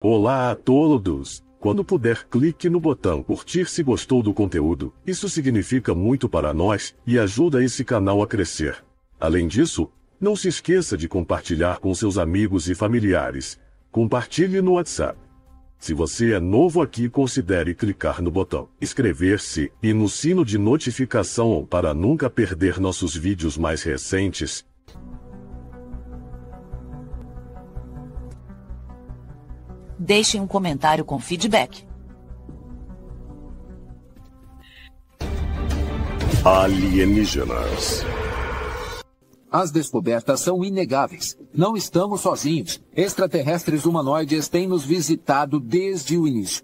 Olá a todos! Quando puder, clique no botão curtir se gostou do conteúdo. Isso significa muito para nós e ajuda esse canal a crescer. Além disso, não se esqueça de compartilhar com seus amigos e familiares. Compartilhe no WhatsApp. Se você é novo aqui, considere clicar no botão inscrever-se e no sino de notificação para nunca perder nossos vídeos mais recentes. Deixem um comentário com feedback. Alienígenas. As descobertas são inegáveis. Não estamos sozinhos. Extraterrestres humanoides têm nos visitado desde o início.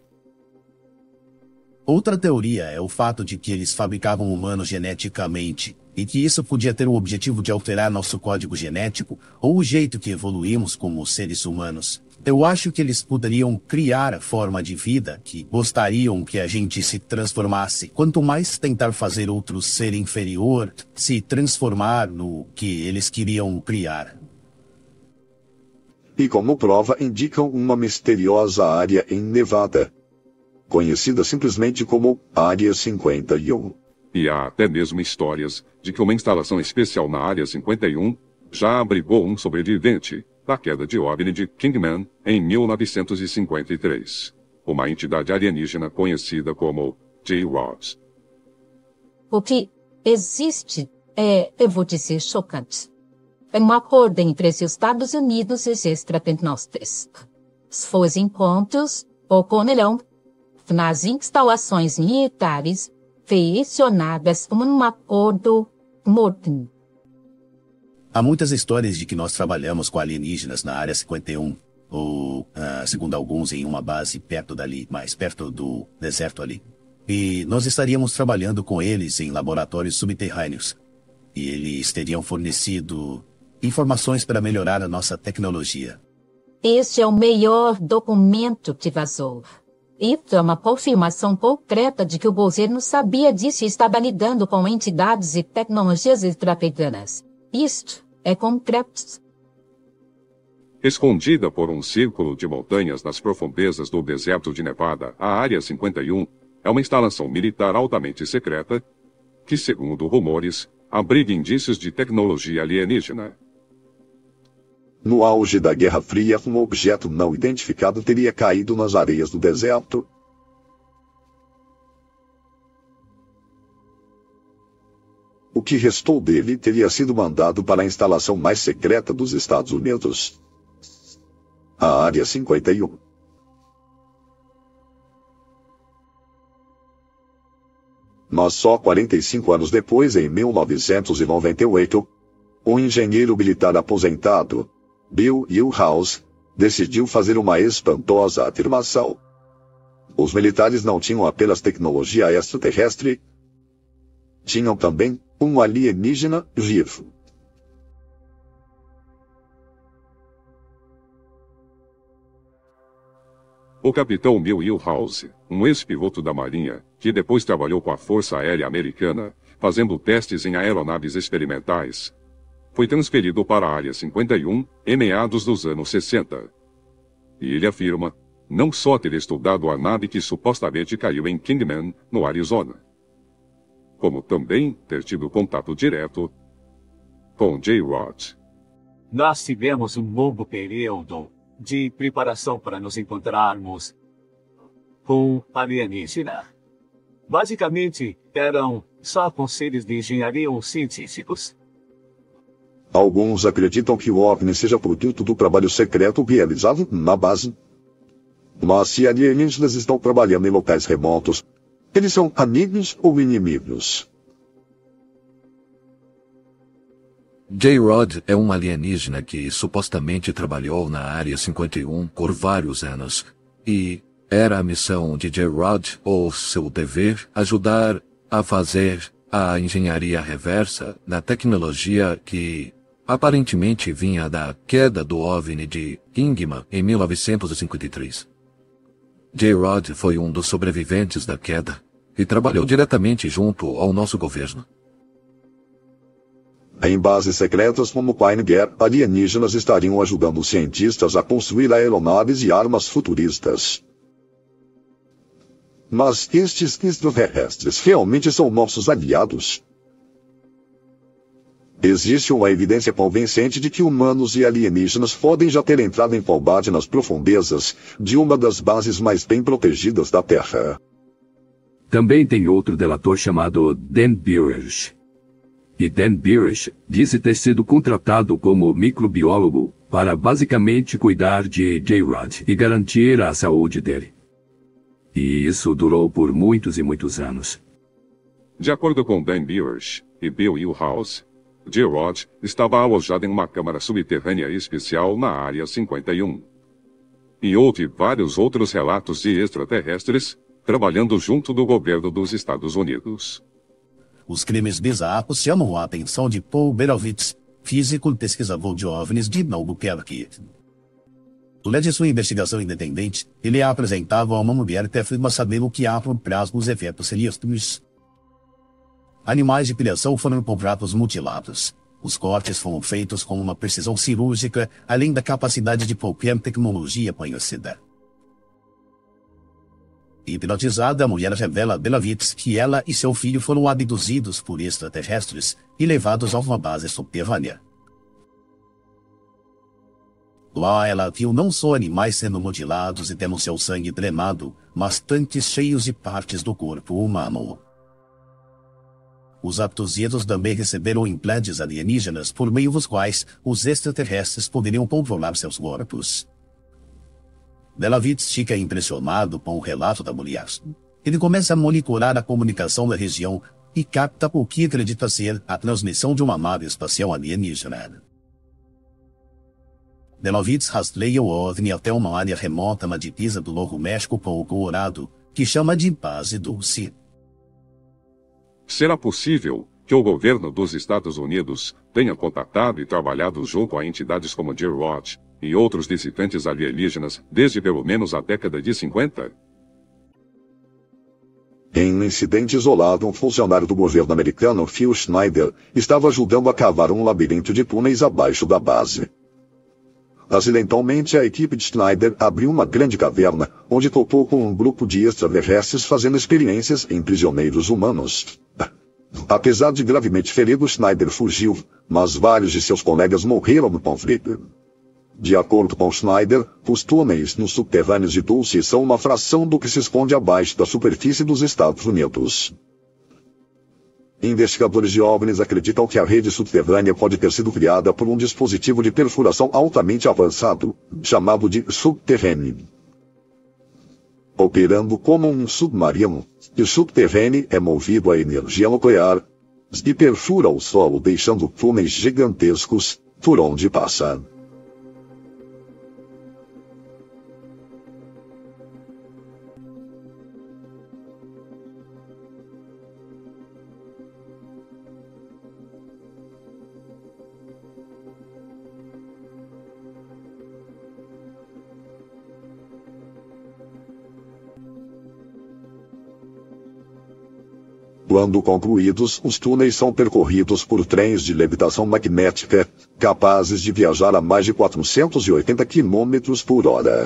Outra teoria é o fato de que eles fabricavam humanos geneticamente, e que isso podia ter o objetivo de alterar nosso código genético, ou o jeito que evoluímos como seres humanos. Eu acho que eles poderiam criar a forma de vida que gostariam que a gente se transformasse. Quanto mais tentar fazer outros ser inferior, se transformar no que eles queriam criar. E como prova indicam uma misteriosa área em Nevada, conhecida simplesmente como Área 51. E há até mesmo histórias de que uma instalação especial na Área 51 já abrigou um sobrevivente da queda de OVNI de Kingman em 1953. Uma entidade alienígena conhecida como J-Rod. O que existe eu vou dizer, chocante. É um acordo entre os Estados Unidos e os extraterrestres. Os encontros ocorrerão nas instalações militares mencionadas como um acordo morto. Há muitas histórias de que nós trabalhamos com alienígenas na Área 51, ou, segundo alguns, em uma base perto dali, mais perto do deserto ali. E nós estaríamos trabalhando com eles em laboratórios subterrâneos. E eles teriam fornecido informações para melhorar a nossa tecnologia. Este é o melhor documento que vazou. Isso é uma confirmação concreta de que o governo sabia disso e estava lidando com entidades e tecnologias extraterrenas. Isto é concreto. Escondida por um círculo de montanhas nas profundezas do deserto de Nevada, a Área 51 é uma instalação militar altamente secreta que, segundo rumores, abriga indícios de tecnologia alienígena. No auge da Guerra Fria, um objeto não identificado teria caído nas areias do deserto. O que restou dele teria sido mandado para a instalação mais secreta dos Estados Unidos, a Área 51. Mas só 45 anos depois, em 1998, um engenheiro militar aposentado, Bill House, decidiu fazer uma espantosa afirmação. Os militares não tinham apenas tecnologia extraterrestre, tinham também um alienígena vivo. O capitão Bill House, um ex-piloto da Marinha, que depois trabalhou com a Força Aérea Americana, fazendo testes em aeronaves experimentais, foi transferido para a Área 51 em meados dos anos 60. E ele afirma não só ter estudado a nave que supostamente caiu em Kingman, no Arizona, como também ter tido contato direto com J-Rod. Nós tivemos um longo período de preparação para nos encontrarmos com alienígena. Basicamente, eram só conselhos de engenharia ou científicos. Alguns acreditam que o OVNI seja produto do trabalho secreto realizado na base. Mas se alienígenas estão trabalhando em locais remotos, eles são amigos ou inimigos? J-Rod é um alienígena que supostamente trabalhou na Área 51 por vários anos. E era a missão de J-Rod, ou seu dever, ajudar a fazer a engenharia reversa na tecnologia que aparentemente vinha da queda do OVNI de Kingman em 1953. J-Rod foi um dos sobreviventes da queda e trabalhou diretamente junto ao nosso governo. Em bases secretas como Pine Gap, alienígenas estariam ajudando os cientistas a construir aeronaves e armas futuristas. Mas estes extraterrestres realmente são nossos aliados? Existe uma evidência convincente de que humanos e alienígenas podem já ter entrado em combate nas profundezas de uma das bases mais bem protegidas da Terra. Também tem outro delator chamado Dan Birish. E Dan Birish disse ter sido contratado como microbiólogo para basicamente cuidar de J-Rod e garantir a saúde dele. E isso durou por muitos e muitos anos. De acordo com Dan Birish e Bill Uehlhaus, J-Rod estava alojado em uma câmara subterrânea especial na Área 51. E houve vários outros relatos de extraterrestres trabalhando junto do governo dos Estados Unidos. Os crimes bizarros chamam a atenção de Paul Berovitz, físico e pesquisador de OVNIs de Albuquerque. Durante sua investigação independente, ele apresentava a uma mulher que afirma saber o que há por trás dos efeitos sinistros. Animais de criação foram encontrados mutilados. Os cortes foram feitos com uma precisão cirúrgica, além da capacidade de qualquer tecnologia conhecida. Hipnotizada, a mulher revela a Belovitz que ela e seu filho foram abduzidos por extraterrestres e levados a uma base subterrânea. Lá ela viu não só animais sendo mutilados e tendo seu sangue drenado, mas tanques cheios de partes do corpo humano. Os abduzidos também receberam implantes alienígenas por meio dos quais os extraterrestres poderiam controlar seus corpos. Belovitz fica impressionado com o relato da mulher. Ele começa a monitorar a comunicação da região e capta o que acredita ser a transmissão de uma nave espacial alienígena. Belovitz rastreia o OVNI até uma área remota na divisa do Novo México com o Colorado, que chama de Base Dulce. Será possível que o governo dos Estados Unidos tenha contatado e trabalhado junto a entidades como J-Rod e outros visitantes alienígenas desde pelo menos a década de 50? Em um incidente isolado, um funcionário do governo americano, Phil Schneider, estava ajudando a cavar um labirinto de túneis abaixo da base. Acidentalmente, a equipe de Schneider abriu uma grande caverna, onde topou com um grupo de extraterrestres fazendo experiências em prisioneiros humanos. Apesar de gravemente ferido, Schneider fugiu, mas vários de seus colegas morreram no conflito. De acordo com Schneider, os túneis nos subterrâneos de Dulce são uma fração do que se esconde abaixo da superfície dos Estados Unidos. Investigadores de OVNIs acreditam que a rede subterrânea pode ter sido criada por um dispositivo de perfuração altamente avançado, chamado de subterrâneo. Operando como um submarino, o subterrâneo é movido a energia nuclear e perfura o solo deixando túneis gigantescos por onde passa. Quando concluídos, os túneis são percorridos por trens de levitação magnética, capazes de viajar a mais de 480 km por hora.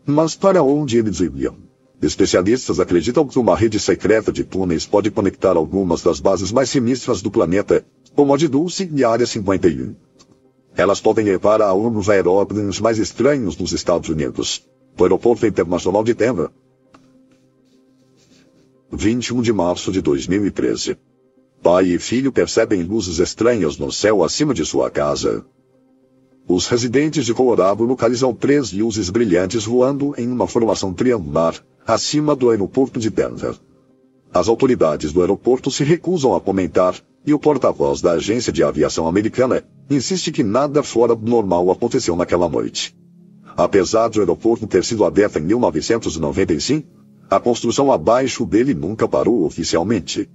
Mas para onde eles iriam? Especialistas acreditam que uma rede secreta de túneis pode conectar algumas das bases mais sinistras do planeta, como a de Dulce e a Área 51. Elas podem levar a um dos aeródromos mais estranhos dos Estados Unidos, o Aeroporto Internacional de Denver. 21 de março de 2013. Pai e filho percebem luzes estranhas no céu acima de sua casa. Os residentes de Colorado localizam 3 luzes brilhantes voando em uma formação triangular, acima do aeroporto de Denver. As autoridades do aeroporto se recusam a comentar, e o porta-voz da agência de aviação americana insiste que nada fora do normal aconteceu naquela noite. Apesar de o aeroporto ter sido aberto em 1995, a construção abaixo dele nunca parou oficialmente.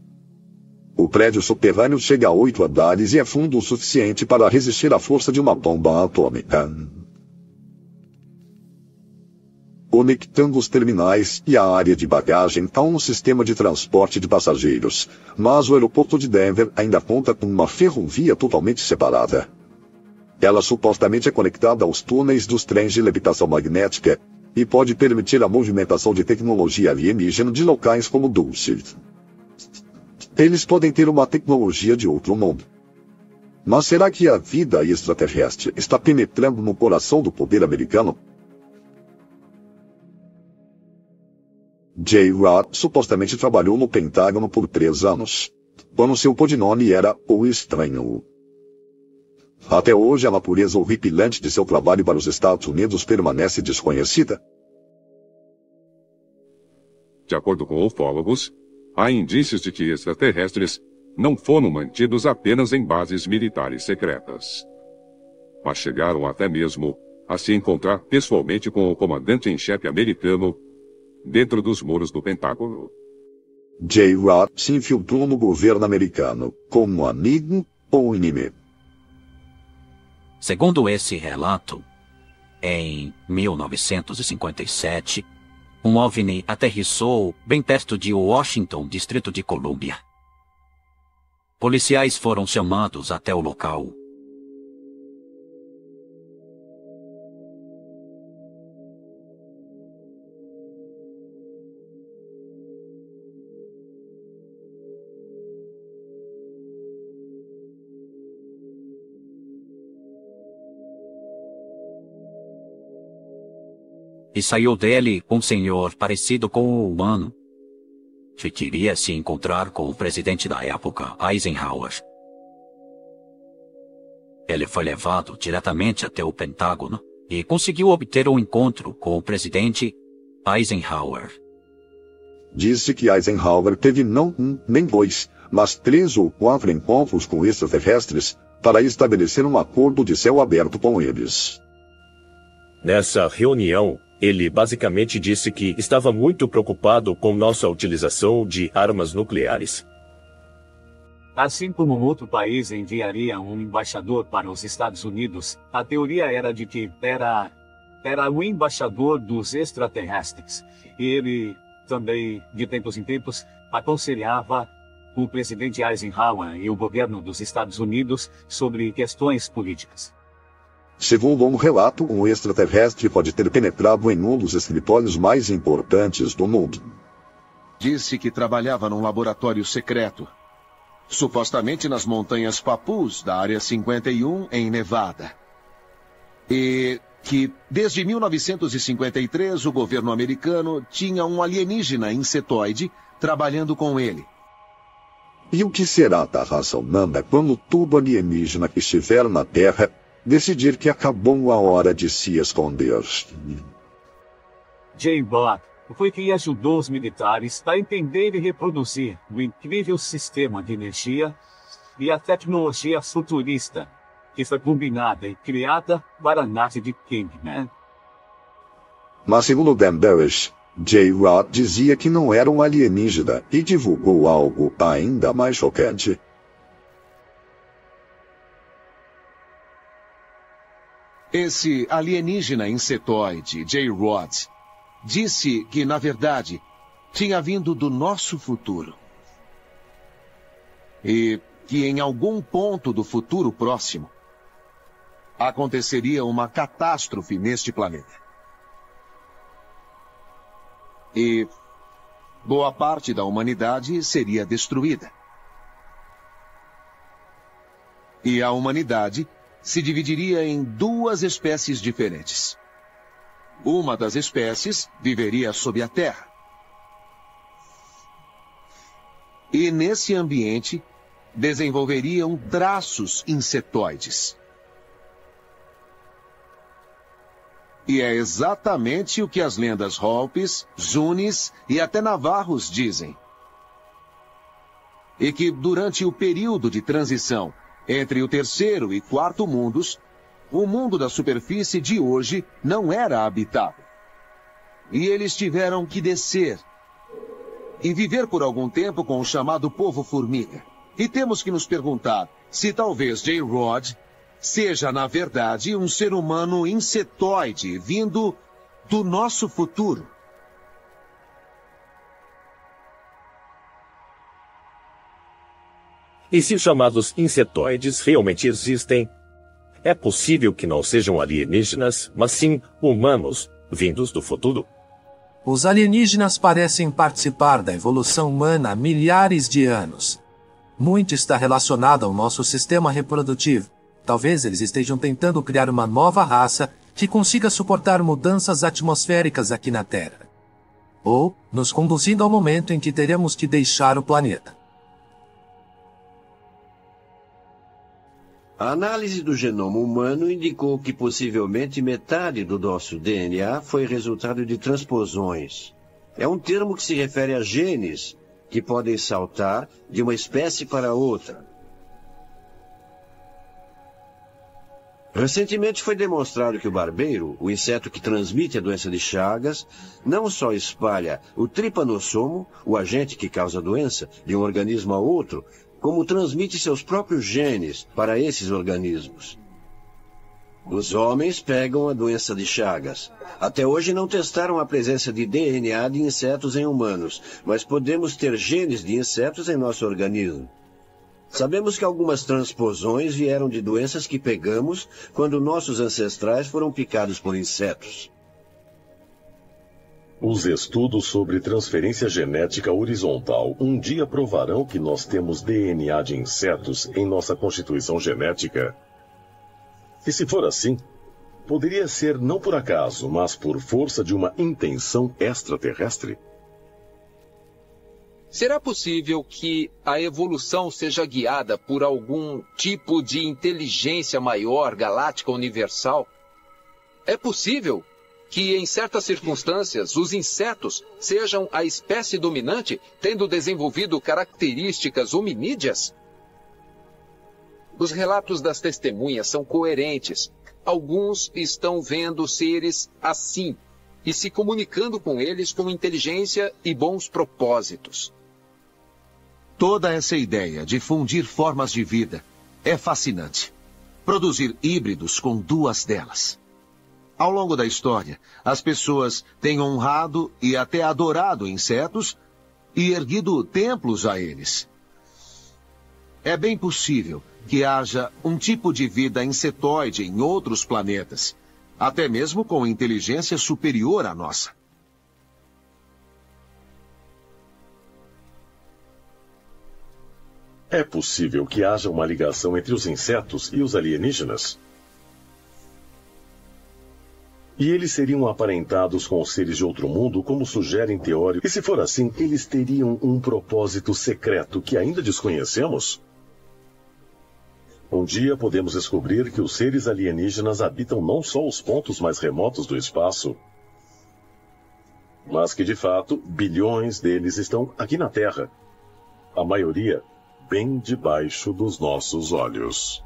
O prédio subterrâneo chega a 8 andares e é fundo o suficiente para resistir à força de uma bomba atômica. conectando os terminais e a área de bagagem a um sistema de transporte de passageiros. Mas o aeroporto de Denver ainda conta com uma ferrovia totalmente separada. Ela supostamente é conectada aos túneis dos trens de levitação magnética e pode permitir a movimentação de tecnologia alienígena de locais como Dulce. Eles podem ter uma tecnologia de outro mundo. Mas será que a vida extraterrestre está penetrando no coração do poder americano? J. Rod supostamente trabalhou no Pentágono por 3 anos, quando seu codinome era O Estranho. Até hoje, a natureza horripilante de seu trabalho para os Estados Unidos permanece desconhecida. De acordo com ufólogos, há indícios de que extraterrestres não foram mantidos apenas em bases militares secretas, mas chegaram até mesmo a se encontrar pessoalmente com o comandante-em-chefe americano dentro dos muros do Pentágono. J. Rod se infiltrou no governo americano como amigo ou inimigo. Segundo esse relato, em 1957, um OVNI aterrissou bem perto de Washington, Distrito de Colômbia. Policiais foram chamados até o local. E saiu dele um senhor parecido com o humano, que queria se encontrar com o presidente da época, Eisenhower. Ele foi levado diretamente até o Pentágono e conseguiu obter um encontro com o presidente Eisenhower. Disse que Eisenhower teve não 1 nem 2, mas 3 ou 4 encontros com extraterrestres para estabelecer um acordo de céu aberto com eles. Nessa reunião, ele basicamente disse que estava muito preocupado com nossa utilização de armas nucleares. Assim como outro país enviaria um embaixador para os Estados Unidos, a teoria era de que era o embaixador dos extraterrestres. E ele também, de tempos em tempos, aconselhava o presidente Eisenhower e o governo dos Estados Unidos sobre questões políticas. Segundo um relato, um extraterrestre pode ter penetrado em um dos escritórios mais importantes do mundo. Disse que trabalhava num laboratório secreto, supostamente nas montanhas Papus, da Área 51, em Nevada. E que, desde 1953, o governo americano tinha um alienígena insetoide trabalhando com ele. E o que será da raça humana quando tudo alienígena que estiver na Terra decidir que acabou a hora de se esconder? J. Rod foi quem ajudou os militares a entender e reproduzir o incrível sistema de energia e a tecnologia futurista que foi combinada e criada para a nave de Kingman. Mas segundo Dan Barish, J. Rod dizia que não era um alienígena e divulgou algo ainda mais chocante. Esse alienígena insetoide, J. Rod, disse que, na verdade, tinha vindo do nosso futuro. E que em algum ponto do futuro próximo, aconteceria uma catástrofe neste planeta. E boa parte da humanidade seria destruída. E a humanidade se dividiria em 2 espécies diferentes. Uma das espécies viveria sob a terra. E nesse ambiente desenvolveriam traços insetoides. E é exatamente o que as lendas Hopis, Zunis e até Navarros dizem. E que durante o período de transição entre o 3º e 4º mundos, o mundo da superfície de hoje não era habitável. E eles tiveram que descer e viver por algum tempo com o chamado povo formiga. E temos que nos perguntar se talvez J. Rod seja, na verdade, um ser humano insetoide vindo do nosso futuro. E se os chamados insetoides realmente existem, é possível que não sejam alienígenas, mas sim humanos, vindos do futuro? Os alienígenas parecem participar da evolução humana há milhares de anos. Muito está relacionado ao nosso sistema reprodutivo. Talvez eles estejam tentando criar uma nova raça que consiga suportar mudanças atmosféricas aqui na Terra. Ou nos conduzindo ao momento em que teremos que deixar o planeta. A análise do genoma humano indicou que possivelmente metade do nosso DNA foi resultado de transposões. É um termo que se refere a genes que podem saltar de uma espécie para outra. Recentemente foi demonstrado que o barbeiro, o inseto que transmite a doença de Chagas, não só espalha o tripanossomo, o agente que causa a doença, de um organismo a outro, como transmite seus próprios genes para esses organismos. Os homens pegam a doença de Chagas. Até hoje não testaram a presença de DNA de insetos em humanos, mas podemos ter genes de insetos em nosso organismo. Sabemos que algumas transposões vieram de doenças que pegamos quando nossos ancestrais foram picados por insetos. Os estudos sobre transferência genética horizontal um dia provarão que nós temos DNA de insetos em nossa constituição genética. E se for assim, poderia ser não por acaso, mas por força de uma intenção extraterrestre. Será possível que a evolução seja guiada por algum tipo de inteligência maior, galáctica, universal? É possível que, em certas circunstâncias, os insetos sejam a espécie dominante, tendo desenvolvido características hominídeas? Os relatos das testemunhas são coerentes. Alguns estão vendo seres assim e se comunicando com eles com inteligência e bons propósitos. Toda essa ideia de fundir formas de vida é fascinante. Produzir híbridos com duas delas. Ao longo da história, as pessoas têm honrado e até adorado insetos e erguido templos a eles. É bem possível que haja um tipo de vida insetoide em outros planetas, até mesmo com inteligência superior à nossa. É possível que haja uma ligação entre os insetos e os alienígenas? E eles seriam aparentados com os seres de outro mundo, como sugerem teóricos. E se for assim, eles teriam um propósito secreto que ainda desconhecemos? Um dia podemos descobrir que os seres alienígenas habitam não só os pontos mais remotos do espaço, mas que, de fato, bilhões deles estão aqui na Terra. A maioria bem debaixo dos nossos olhos.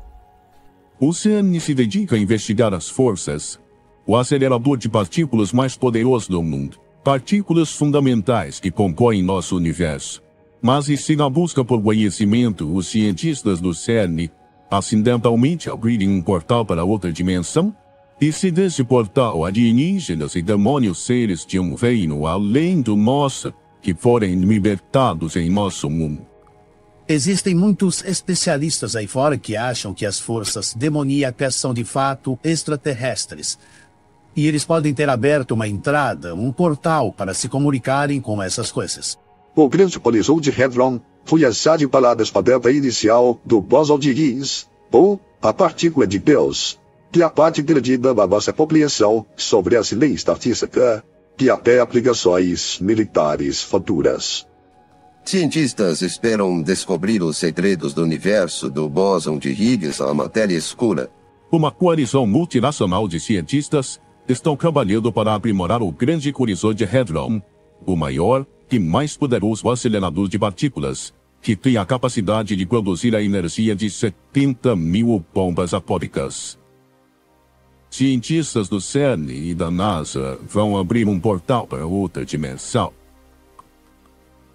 O CERN se dedica a investigar as forças, o acelerador de partículas mais poderoso do mundo, partículas fundamentais que compõem nosso universo. Mas e se na busca por conhecimento os cientistas do CERN acidentalmente abrirem um portal para outra dimensão? E se desse portal alienígenas e demônios seres de um reino além do nosso, que forem libertados em nosso mundo? Existem muitos especialistas aí fora que acham que as forças demoníacas são de fato extraterrestres. E eles podem ter aberto uma entrada, um portal para se comunicarem com essas coisas. O grande colisor de Hadron foi a chave para a descoberta inicial do bóson de Higgs, ou a partícula de Deus, que é a parte perdida da nossa compreensão sobre as leis estatísticas, e até aplicações militares futuras. Cientistas esperam descobrir os segredos do universo do bóson de Higgs, a matéria escura. Uma coalizão multinacional de cientistas estão trabalhando para aprimorar o grande colisor de Hadron, o maior e mais poderoso acelerador de partículas, que tem a capacidade de produzir a energia de 70 mil bombas atômicas. Cientistas do CERN e da NASA vão abrir um portal para outra dimensão.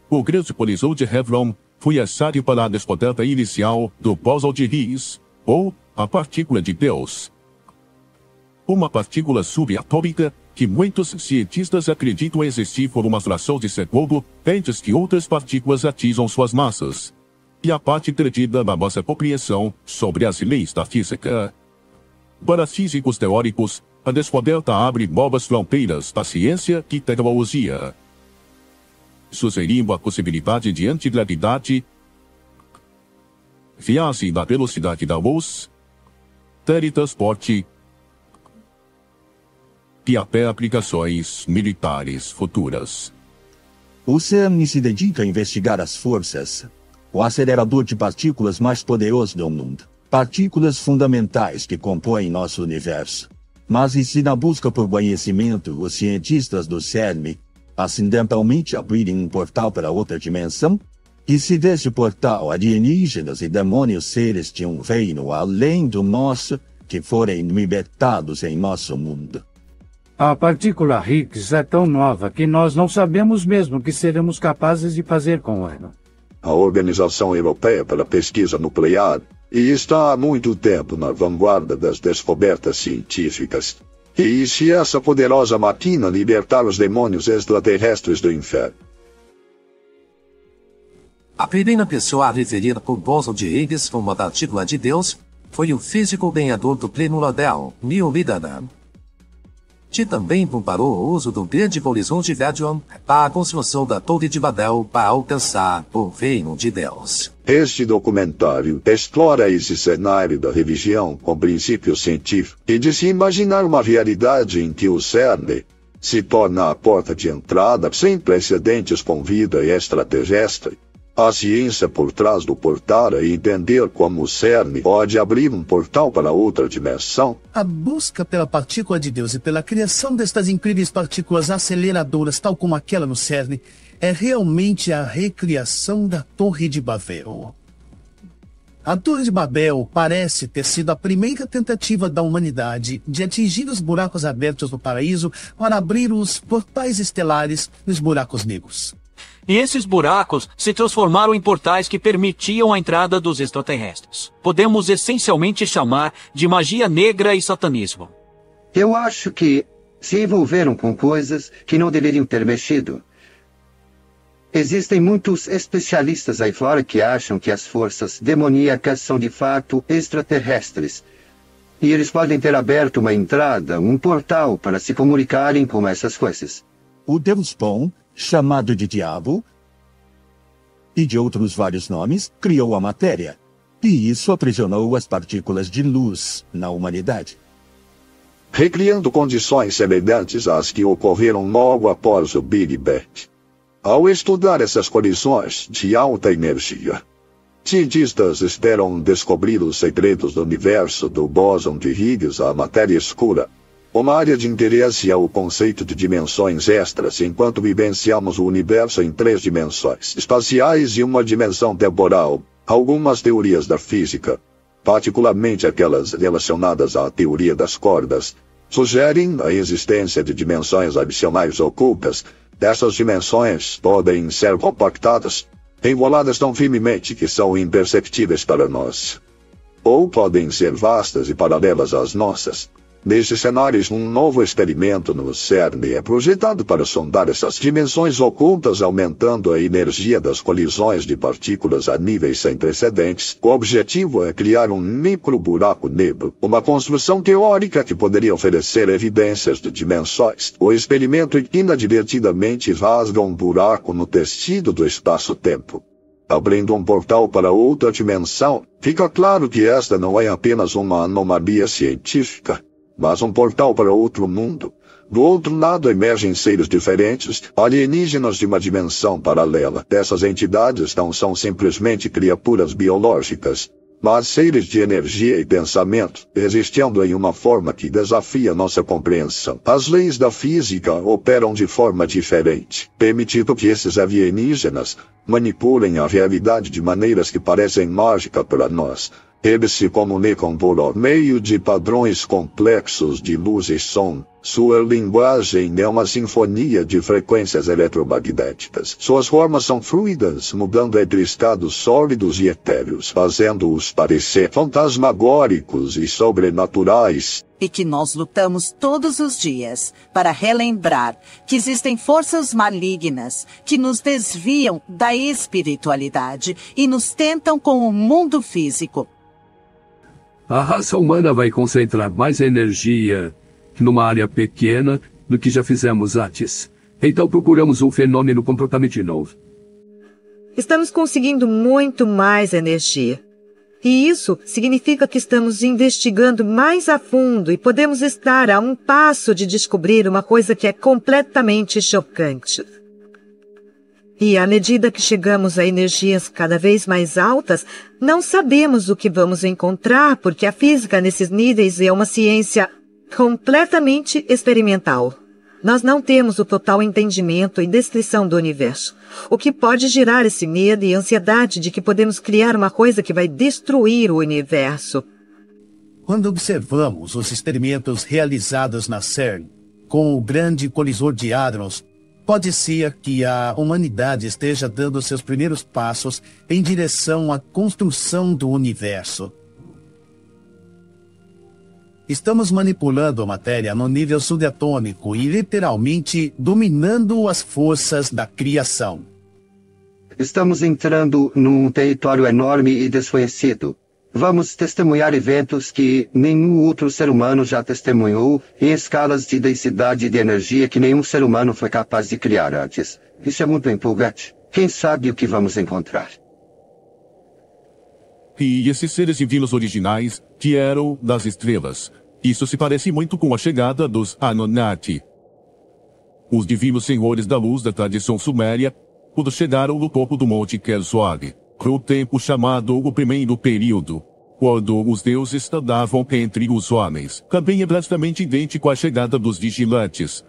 O grande colisor de Hadron foi a chave para a descoberta inicial do bóson de Higgs, ou a partícula de Deus. Uma partícula subatômica que muitos cientistas acreditam existir por uma fração de segundo antes que outras partículas atinjam suas massas. E a parte perdida na nossa compreensão sobre as leis da física. Para físicos teóricos, a descoberta abre novas fronteiras da ciência e tecnologia, sugerindo a possibilidade de antigravidade, viagem na velocidade da luz, teletransporte e até aplicações militares futuras. O CERN se dedica a investigar as forças, o acelerador de partículas mais poderoso do mundo, partículas fundamentais que compõem nosso universo. Mas e se na busca por conhecimento os cientistas do CERN acidentalmente abrirem um portal para outra dimensão? E se desse portal alienígenas e demônios seres de um reino além do nosso que forem libertados em nosso mundo? A partícula Higgs é tão nova que nós não sabemos mesmo o que seremos capazes de fazer com ela. A Organização Europeia para a Pesquisa Nuclear está há muito tempo na vanguarda das descobertas científicas. E se essa poderosa máquina libertar os demônios extraterrestres do inferno? A primeira pessoa a referir o bóson de Higgs como a partícula de Deus foi o físico ganhador do Prêmio Nobel, Neil Midland, que também comparou o uso do grande horizonte Vedion para a construção da Torre de Babel para alcançar o reino de Deus. Este documentário explora esse cenário da religião com princípios científicos e de se imaginar uma realidade em que o CERN se torna a porta de entrada sem precedentes com vida extraterrestre. A ciência por trás do portal e entender como o CERN pode abrir um portal para outra dimensão. A busca pela partícula de Deus e pela criação destas incríveis partículas aceleradoras, tal como aquela no CERN, é realmente a recriação da Torre de Babel. A Torre de Babel parece ter sido a primeira tentativa da humanidade de atingir os buracos abertos do paraíso para abrir os portais estelares nos buracos negros. E esses buracos se transformaram em portais que permitiam a entrada dos extraterrestres. Podemos essencialmente chamar de magia negra e satanismo. Eu acho que se envolveram com coisas que não deveriam ter mexido. Existem muitos especialistas aí fora que acham que as forças demoníacas são de fato extraterrestres. E eles podem ter aberto uma entrada, um portal para se comunicarem com essas coisas. O Deus bom, chamado de Diabo, e de outros vários nomes, criou a matéria. E isso aprisionou as partículas de luz na humanidade, recriando condições semelhantes às que ocorreram logo após o Big Bang. Ao estudar essas condições de alta energia, cientistas esperam descobrir os segredos do universo do bóson de Higgs, a matéria escura. Uma área de interesse é o conceito de dimensões extras, enquanto vivenciamos o universo em 3 dimensões espaciais e uma dimensão temporal. Algumas teorias da física, particularmente aquelas relacionadas à teoria das cordas, sugerem a existência de dimensões adicionais ocultas. Essas dimensões podem ser compactadas, enroladas tão firmemente que são imperceptíveis para nós. Ou podem ser vastas e paralelas às nossas. Nesses cenários, um novo experimento no CERN é projetado para sondar essas dimensões ocultas, aumentando a energia das colisões de partículas a níveis sem precedentes. O objetivo é criar um micro-buraco negro, uma construção teórica que poderia oferecer evidências de dimensões. O experimento inadvertidamente rasga um buraco no tecido do espaço-tempo, abrindo um portal para outra dimensão. Fica claro que esta não é apenas uma anomalia científica, mas um portal para outro mundo. Do outro lado emergem seres diferentes, alienígenas de uma dimensão paralela. Essas entidades não são simplesmente criaturas biológicas, mas seres de energia e pensamento, existindo em uma forma que desafia nossa compreensão. As leis da física operam de forma diferente, permitindo que esses alienígenas manipulem a realidade de maneiras que parecem mágicas para nós. Eles se comunicam por meio de padrões complexos de luz e som, Sua linguagem é uma sinfonia de frequências eletromagnéticas. Suas formas são fluidas, mudando entre estados sólidos e etéreos, fazendo-os parecer fantasmagóricos e sobrenaturais. E que nós lutamos todos os dias para relembrar que existem forças malignas que nos desviam da espiritualidade e nos tentam com o mundo físico. A raça humana vai concentrar mais energia numa área pequena do que já fizemos antes. Então procuramos um fenômeno completamente novo. Estamos conseguindo muito mais energia. E isso significa que estamos investigando mais a fundo e podemos estar a um passo de descobrir uma coisa que é completamente chocante. E à medida que chegamos a energias cada vez mais altas, não sabemos o que vamos encontrar, porque a física nesses níveis é uma ciência completamente experimental. Nós não temos o total entendimento e descrição do universo, o que pode gerar esse medo e ansiedade de que podemos criar uma coisa que vai destruir o universo. Quando observamos os experimentos realizados na CERN com o grande colisor de hadrons, pode ser que a humanidade esteja dando seus primeiros passos em direção à construção do universo. Estamos manipulando a matéria no nível subatômico e literalmente dominando as forças da criação. Estamos entrando num território enorme e desconhecido. Vamos testemunhar eventos que nenhum outro ser humano já testemunhou em escalas de densidade e de energia que nenhum ser humano foi capaz de criar antes. Isso é muito empolgante. Quem sabe o que vamos encontrar? E esses seres divinos originais vieram das estrelas. Isso se parece muito com a chegada dos Anunnaki. Os divinos senhores da luz da tradição suméria, quando chegaram no topo do Monte Kersog, no tempo chamado o primeiro período, quando os deuses andavam entre os homens, também é praticamente idêntico à chegada dos vigilantes.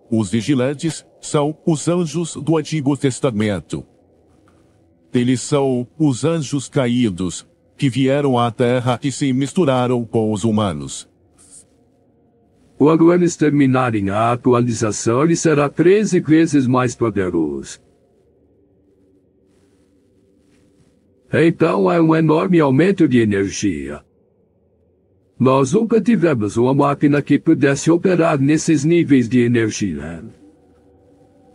Os vigilantes são os anjos do Antigo Testamento. Eles são os anjos caídos, que vieram à Terra e se misturaram com os humanos. Quando eles terminarem a atualização, ele será 13 vezes mais poderoso. Então é um enorme aumento de energia. Nós nunca tivemos uma máquina que pudesse operar nesses níveis de energia.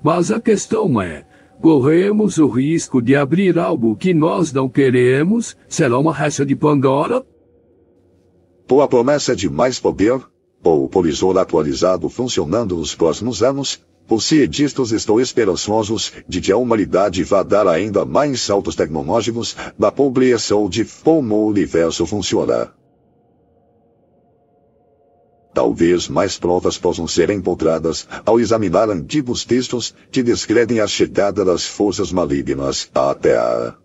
Mas a questão é, corremos o risco de abrir algo que nós não queremos? Será uma caixa de Pandora? Por a promessa de mais poder, ou o colisor atualizado funcionando nos próximos anos, os cientistas estão esperançosos de que a humanidade vá dar ainda mais saltos tecnológicos na compreensão de como o universo funciona. Talvez mais provas possam ser encontradas ao examinar antigos textos que descrevem a chegada das forças malignas à Terra.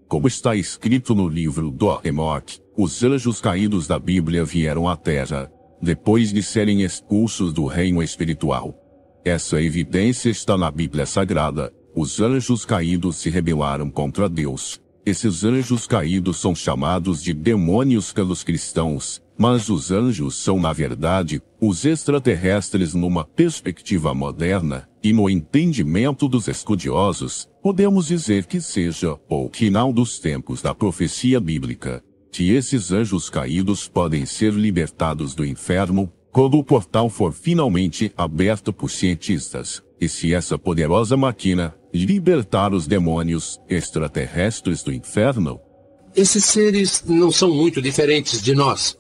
Como está escrito no livro do Enoque, os anjos caídos da Bíblia vieram à Terra, depois de serem expulsos do reino espiritual. Essa evidência está na Bíblia Sagrada. Os anjos caídos se rebelaram contra Deus. Esses anjos caídos são chamados de demônios pelos cristãos, mas os anjos são, na verdade, os extraterrestres numa perspectiva moderna, e no entendimento dos estudiosos, podemos dizer que seja o final dos tempos da profecia bíblica, que esses anjos caídos podem ser libertados do inferno quando o portal for finalmente aberto por cientistas, e se essa poderosa máquina libertar os demônios extraterrestres do inferno. Esses seres não são muito diferentes de nós.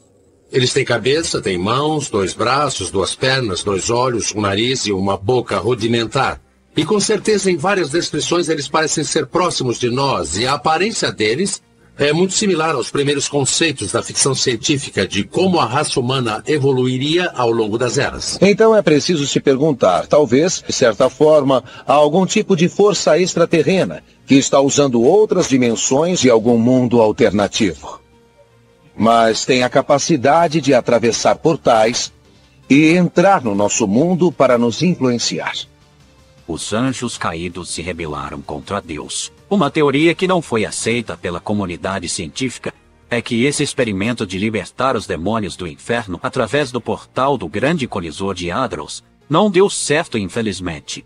Eles têm cabeça, têm mãos, 2 braços, 2 pernas, 2 olhos, um nariz e uma boca rudimentar. E com certeza em várias descrições eles parecem ser próximos de nós, e a aparência deles é muito similar aos primeiros conceitos da ficção científica de como a raça humana evoluiria ao longo das eras. Então é preciso se perguntar, talvez, de certa forma, há algum tipo de força extraterrena que está usando outras dimensões de algum mundo alternativo. Mas tem a capacidade de atravessar portais e entrar no nosso mundo para nos influenciar. Os anjos caídos se rebelaram contra Deus. Uma teoria que não foi aceita pela comunidade científica é que esse experimento de libertar os demônios do inferno através do portal do grande colisor de Hadros não deu certo, infelizmente.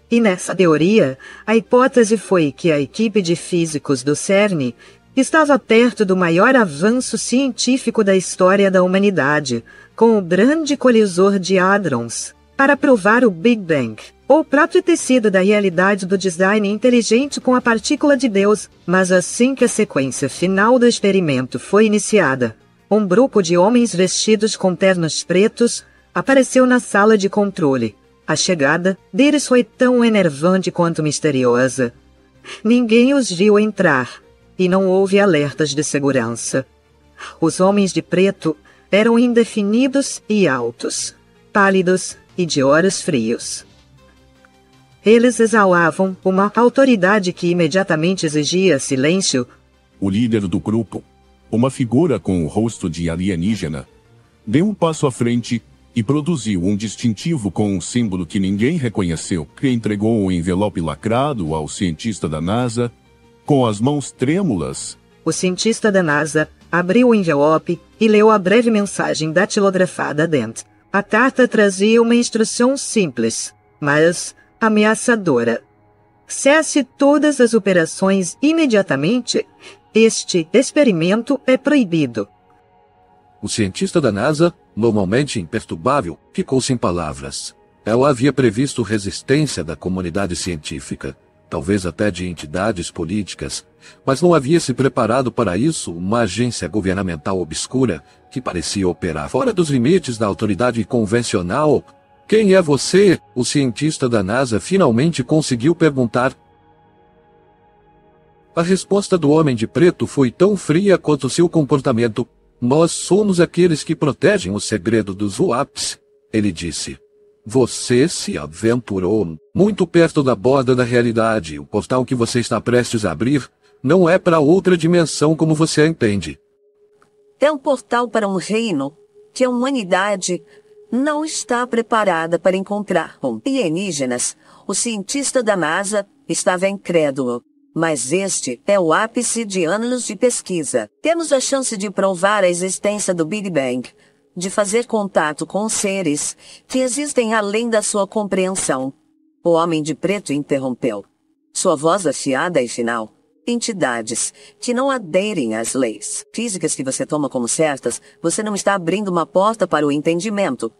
E nessa teoria, a hipótese foi que a equipe de físicos do CERN estava perto do maior avanço científico da história da humanidade, com o grande colisor de Hadrons, para provar o Big Bang, ou próprio tecido da realidade do design inteligente com a partícula de Deus. Mas assim que a sequência final do experimento foi iniciada, um grupo de homens vestidos com ternos pretos apareceu na sala de controle. A chegada deles foi tão enervante quanto misteriosa. Ninguém os viu entrar, e não houve alertas de segurança. Os homens de preto eram indefinidos e altos, pálidos e de olhos frios. Eles exalavam uma autoridade que imediatamente exigia silêncio. O líder do grupo, uma figura com o rosto de alienígena, deu um passo à frente e produziu um distintivo com um símbolo que ninguém reconheceu, que entregou um envelope lacrado ao cientista da NASA, com as mãos trêmulas. O cientista da NASA abriu o envelope e leu a breve mensagem datilografada dentro. A carta trazia uma instrução simples, mas ameaçadora. Cesse todas as operações imediatamente. Este experimento é proibido. O cientista da NASA, normalmente imperturbável, ficou sem palavras. Ela havia previsto resistência da comunidade científica, talvez até de entidades políticas, mas não havia se preparado para isso uma agência governamental obscura que parecia operar fora dos limites da autoridade convencional. Quem é você? O cientista da NASA finalmente conseguiu perguntar. A resposta do homem de preto foi tão fria quanto seu comportamento. Nós somos aqueles que protegem o segredo dos WAPs, ele disse. Você se aventurou muito perto da borda da realidade. O portal que você está prestes a abrir não é para outra dimensão como você a entende. É um portal para um reino que a humanidade não está preparada para encontrar. Com alienígenas, o cientista da NASA estava incrédulo. Mas este é o ápice de anos de pesquisa. Temos a chance de provar a existência do Big Bang, de fazer contato com seres que existem além da sua compreensão. O homem de preto interrompeu. Sua voz afiada e final. Entidades que não aderem às leis físicas que você toma como certas, você não está abrindo uma porta para o entendimento.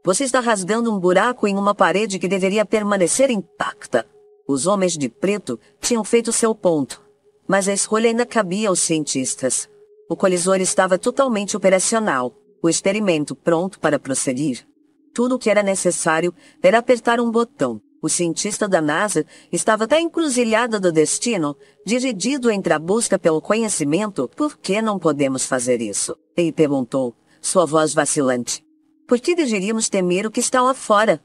Você está rasgando um buraco em uma parede que deveria permanecer intacta. Os homens de preto tinham feito seu ponto, mas a escolha ainda cabia aos cientistas. O colisor estava totalmente operacional, o experimento pronto para prosseguir. Tudo o que era necessário era apertar um botão. O cientista da NASA estava até encruzilhada do destino, dividido entre a busca pelo conhecimento. Por que não podemos fazer isso? Ele perguntou, sua voz vacilante. Por que deveríamos temer o que está lá fora?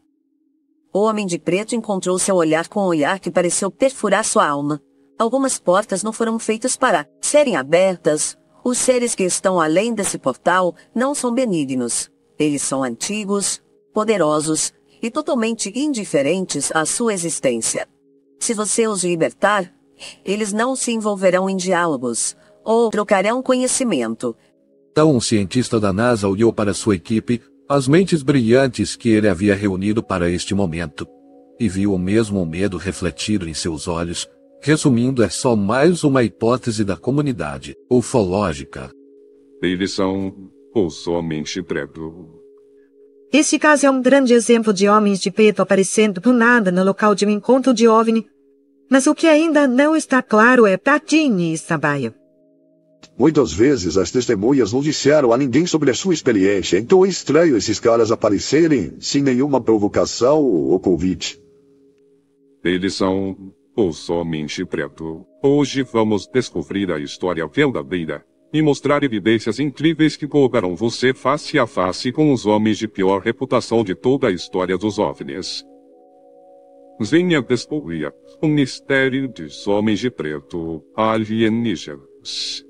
O homem de preto encontrou seu olhar com um olhar que pareceu perfurar sua alma. Algumas portas não foram feitas para serem abertas. Os seres que estão além desse portal não são benignos. Eles são antigos, poderosos e totalmente indiferentes à sua existência. Se você os libertar, eles não se envolverão em diálogos ou trocarão conhecimento. Então um cientista da NASA olhou para sua equipe, as mentes brilhantes que ele havia reunido para este momento, e viu o mesmo medo refletido em seus olhos. Resumindo, é só mais uma hipótese da comunidade ufológica. Eles são somente preto. Esse caso é um grande exemplo de homens de preto aparecendo do nada no local de um encontro de OVNI. Mas o que ainda não está claro é Tatini e Sabaya. Muitas vezes as testemunhas não disseram a ninguém sobre a sua experiência, então é estranho esses caras aparecerem sem nenhuma provocação ou convite. Eles são somente preto. Hoje vamos descobrir a história verdadeira e mostrar evidências incríveis que colocarão você face a face com os homens de pior reputação de toda a história dos OVNIs. Venha descobrir o mistério dos homens de preto alienígenas.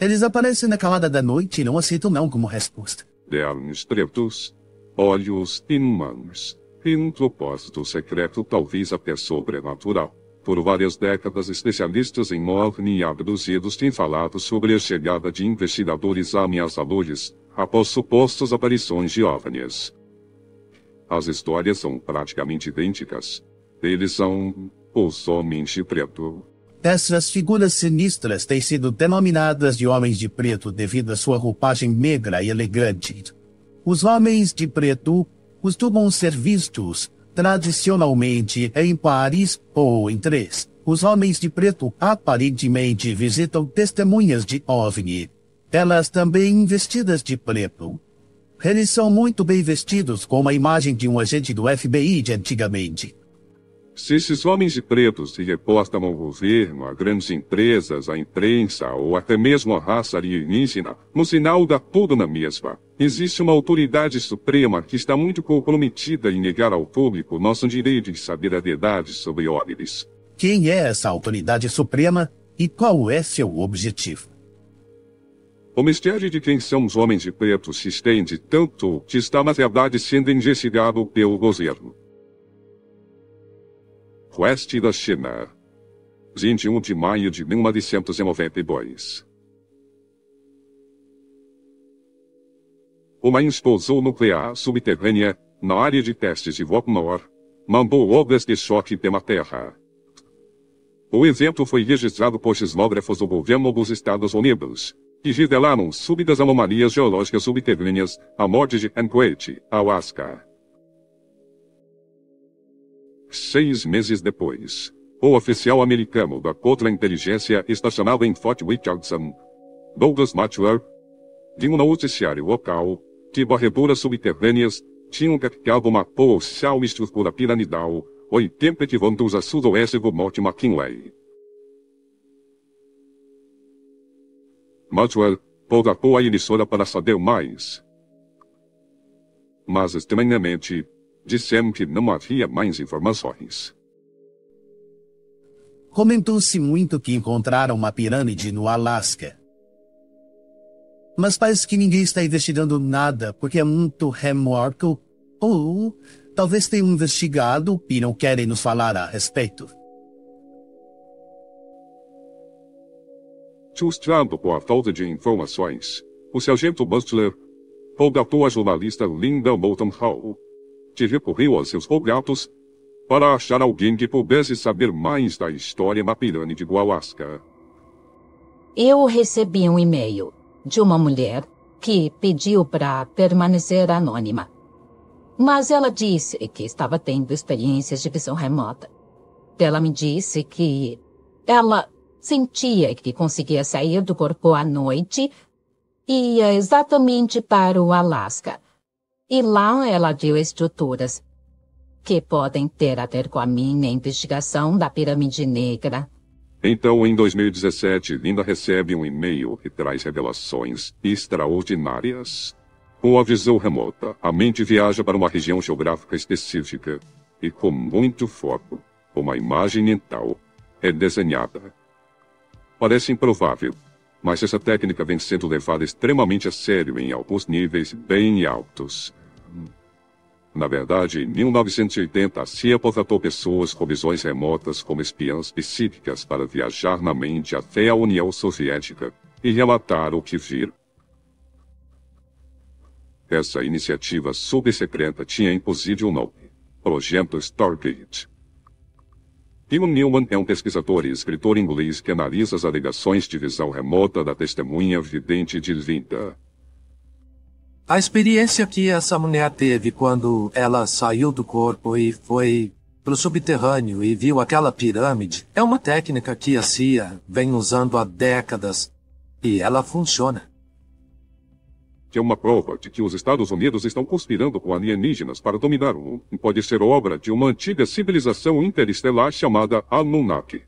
Eles aparecem na calada da noite e não aceitam não como resposta. Ternos pretos, olhos humanos, e um propósito secreto talvez até sobrenatural. Por várias décadas, especialistas em OVNI e abduzidos têm falado sobre a chegada de investigadores ameaçadores após supostas aparições de OVNIs. As histórias são praticamente idênticas. Eles são os homens de preto. Essas figuras sinistras têm sido denominadas de homens de preto devido à sua roupagem negra e elegante. Os homens de preto costumam ser vistos tradicionalmente em pares ou em três. Os homens de preto aparentemente visitam testemunhas de OVNI. Elas também vestidas de preto. Eles são muito bem vestidos com a imagem de um agente do FBI de antigamente. Se esses homens de preto se reportam ao governo, a grandes empresas, à imprensa ou até mesmo à raça alienígena, no sinal dá tudo na mesma. Existe uma autoridade suprema que está muito comprometida em negar ao público nosso direito de saber a verdade sobre OVNIs. Quem é essa autoridade suprema e qual é seu objetivo? O mistério de quem são os homens de preto se estende tanto que está, na verdade, sendo investigado pelo governo. Oeste da China, 21 de maio de 1992. Uma explosão nuclear subterrânea, na área de testes de Vokmor, mandou ondas de choque pela Terra. O evento foi registrado por sismógrafos do governo dos Estados Unidos, que revelaram súbitas anomalias geológicas subterrâneas à morte de Anchorage, Alaska. 6 meses depois, o oficial americano da contra-inteligência estacionado em Fort Richardson, Douglas Mather, de um noticiário local, que varreduras subterrâneas tinham captado uma colossal estrutura piramidal 80 quilômetros a sudoeste do Monte McKinley. Mather contatou a emissora para saber mais. Mas, estranhamente, disseram que não havia mais informações. Comentou-se muito que encontraram uma pirâmide no Alasca. Mas parece que ninguém está investigando nada porque é muito remoto. Ou talvez tenham investigado e não querem nos falar a respeito. Frustrado com a falta de informações, o sargento Butler contatou a jornalista Linda Moulton Hall, que recorreu aos seus contatos para achar alguém que pudesse saber mais da história da pirâmide do Alasca. Eu recebi um e-mail de uma mulher que pediu para permanecer anônima. Mas ela disse que estava tendo experiências de visão remota. Ela me disse que ela sentia que conseguia sair do corpo à noite e ia exatamente para o Alasca. E lá ela viu estruturas que podem ter a ver com a minha investigação da Pirâmide Negra. Então, em 2017, Linda recebe um e-mail que traz revelações extraordinárias. Com a visão remota, a mente viaja para uma região geográfica específica e, com muito foco, uma imagem mental é desenhada. Parece improvável, mas essa técnica vem sendo levada extremamente a sério em alguns níveis bem altos. Na verdade, em 1980, a CIA contratou pessoas com visões remotas como espiãs psíquicas para viajar na mente até a União Soviética e relatar o que viram. Essa iniciativa subsecreta tinha inclusive um nome: Projeto Stargate. Ian Newman é um pesquisador e escritor inglês que analisa as alegações de visão remota da testemunha vidente de Linda. A experiência que essa mulher teve quando ela saiu do corpo e foi pro subterrâneo e viu aquela pirâmide é uma técnica que a CIA vem usando há décadas e ela funciona. Que é uma prova de que os Estados Unidos estão conspirando com alienígenas para dominar o mundo. Pode ser obra de uma antiga civilização interestelar chamada Anunnaki.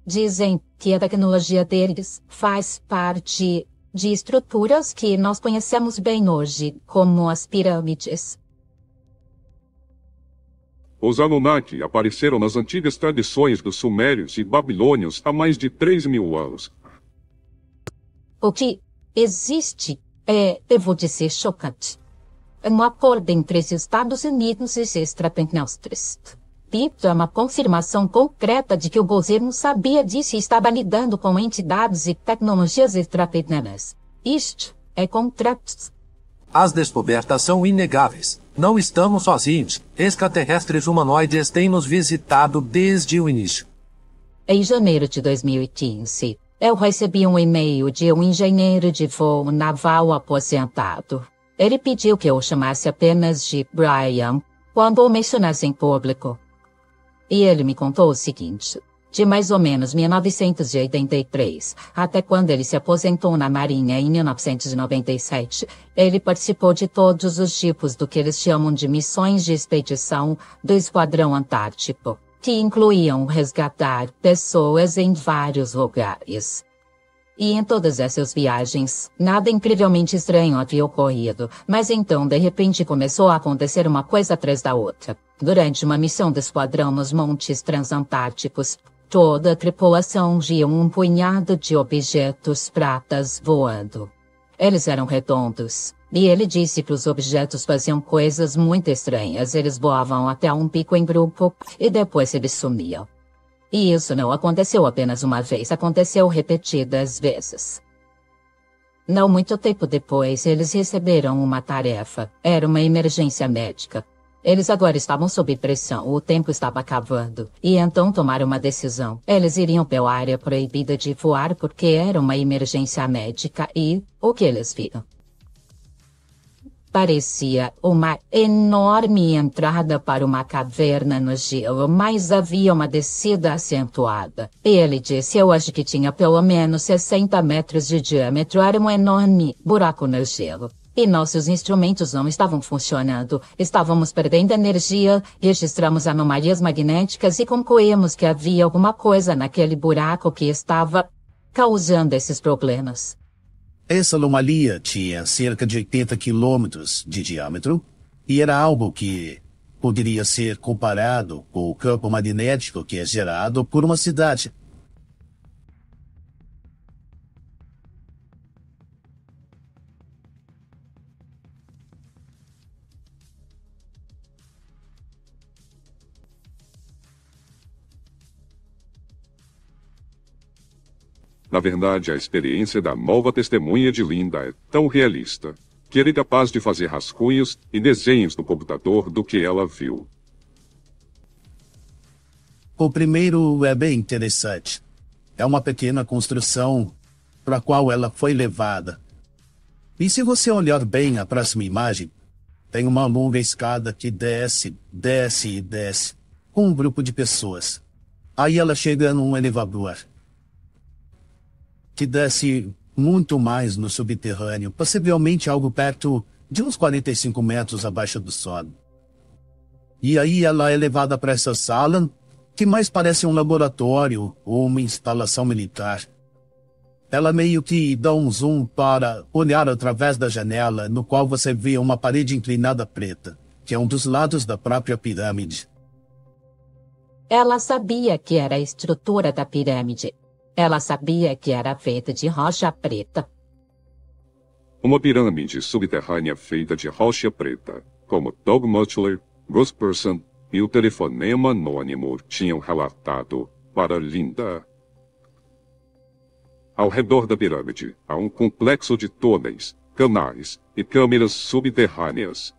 Dizem que a tecnologia deles faz parte de estruturas que nós conhecemos bem hoje, como as pirâmides. Os Anunnaki apareceram nas antigas tradições dos Sumérios e Babilônios há mais de 3.000 anos. O que existe eu vou dizer, chocante. Um acordo entre os Estados Unidos e os extraterrestres. repito, é uma confirmação concreta de que o governo sabia disso e estava lidando com entidades e tecnologias extraterrenas. Isto é contratos. As descobertas são inegáveis. Não estamos sozinhos. Extraterrestres humanoides têm nos visitado desde o início. Em janeiro de 2015, eu recebi um e-mail de um engenheiro de voo naval aposentado. Ele pediu que eu o chamasse apenas de Brian quando o mencionasse em público. E ele me contou o seguinte: de mais ou menos 1983 até quando ele se aposentou na Marinha em 1997, ele participou de todos os tipos do que eles chamam de missões de expedição do Esquadrão Antártico, que incluíam resgatar pessoas em vários lugares. E em todas essas viagens, nada incrivelmente estranho havia ocorrido, mas então, de repente, começou a acontecer uma coisa atrás da outra. Durante uma missão do esquadrão nos Montes Transantárticos, toda a tripulação via um punhado de objetos pratas voando. Eles eram redondos, e ele disse que os objetos faziam coisas muito estranhas. Eles voavam até um pico em grupo, e depois eles sumiam. E isso não aconteceu apenas uma vez, aconteceu repetidas vezes. Não muito tempo depois, eles receberam uma tarefa. Era uma emergência médica. Eles agora estavam sob pressão, o tempo estava acabando. E então tomaram uma decisão. Eles iriam pela área proibida de voar porque era uma emergência médica e o que eles viram? Parecia uma enorme entrada para uma caverna no gelo, mas havia uma descida acentuada. E ele disse, eu acho que tinha pelo menos 60 metros de diâmetro, era um enorme buraco no gelo. E nossos instrumentos não estavam funcionando. Estávamos perdendo energia, registramos anomalias magnéticas e concluímos que havia alguma coisa naquele buraco que estava causando esses problemas. Essa anomalia tinha cerca de 80 quilômetros de diâmetro e era algo que poderia ser comparado com o campo magnético que é gerado por uma cidade. Na verdade, a experiência da nova testemunha de Linda é tão realista que ele é capaz de fazer rascunhos e desenhos no computador do que ela viu. O primeiro é bem interessante. É uma pequena construção para a qual ela foi levada. E se você olhar bem a próxima imagem, tem uma longa escada que desce, desce e desce, com um grupo de pessoas. Aí ela chega num elevador que desce muito mais no subterrâneo, possivelmente algo perto de uns 45 metros abaixo do solo. E aí ela é levada para essa sala, que mais parece um laboratório ou uma instalação militar. Ela meio que dá um zoom para olhar através da janela, no qual você vê uma parede inclinada preta, que é um dos lados da própria pirâmide. Ela sabia que era a estrutura da pirâmide. Ela sabia que era feita de rocha preta. Uma pirâmide subterrânea feita de rocha preta, como Doug Mutchler, Gus Person e o telefonema anônimo tinham relatado para Linda. Ao redor da pirâmide há um complexo de túneis, canais e câmeras subterrâneas.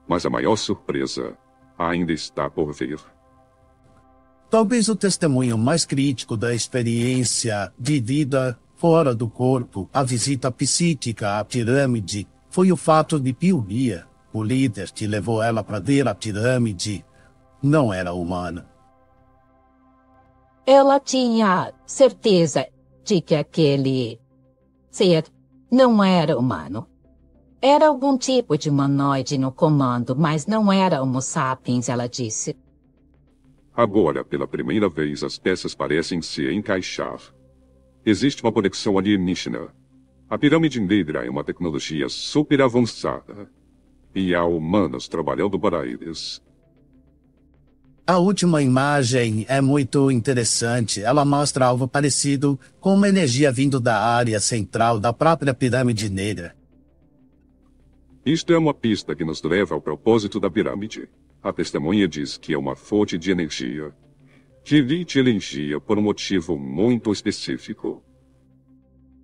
Mas a maior surpresa ainda está por vir. Talvez o testemunho mais crítico da experiência de vida fora do corpo, a visita psíquica à pirâmide, foi o fato de Pilbia, o líder que levou ela para ver a pirâmide, não era humano. Ela tinha certeza de que aquele ser não era humano. Era algum tipo de humanoide no comando, mas não era Homo sapiens, ela disse. Agora, pela primeira vez, as peças parecem se encaixar. Existe uma conexão alienígena. A pirâmide negra é uma tecnologia super avançada. E há humanos trabalhando para eles. A última imagem é muito interessante. Ela mostra algo parecido com uma energia vindo da área central da própria pirâmide negra. Isto é uma pista que nos leva ao propósito da pirâmide. A testemunha diz que é uma fonte de energia. De energia por um motivo muito específico.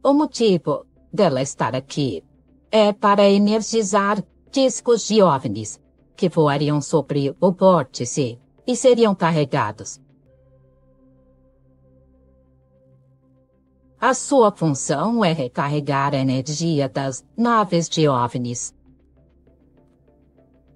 O motivo dela estar aqui é para energizar discos de OVNIs que voariam sobre o vórtice e seriam carregados. A sua função é recarregar a energia das naves de OVNIs.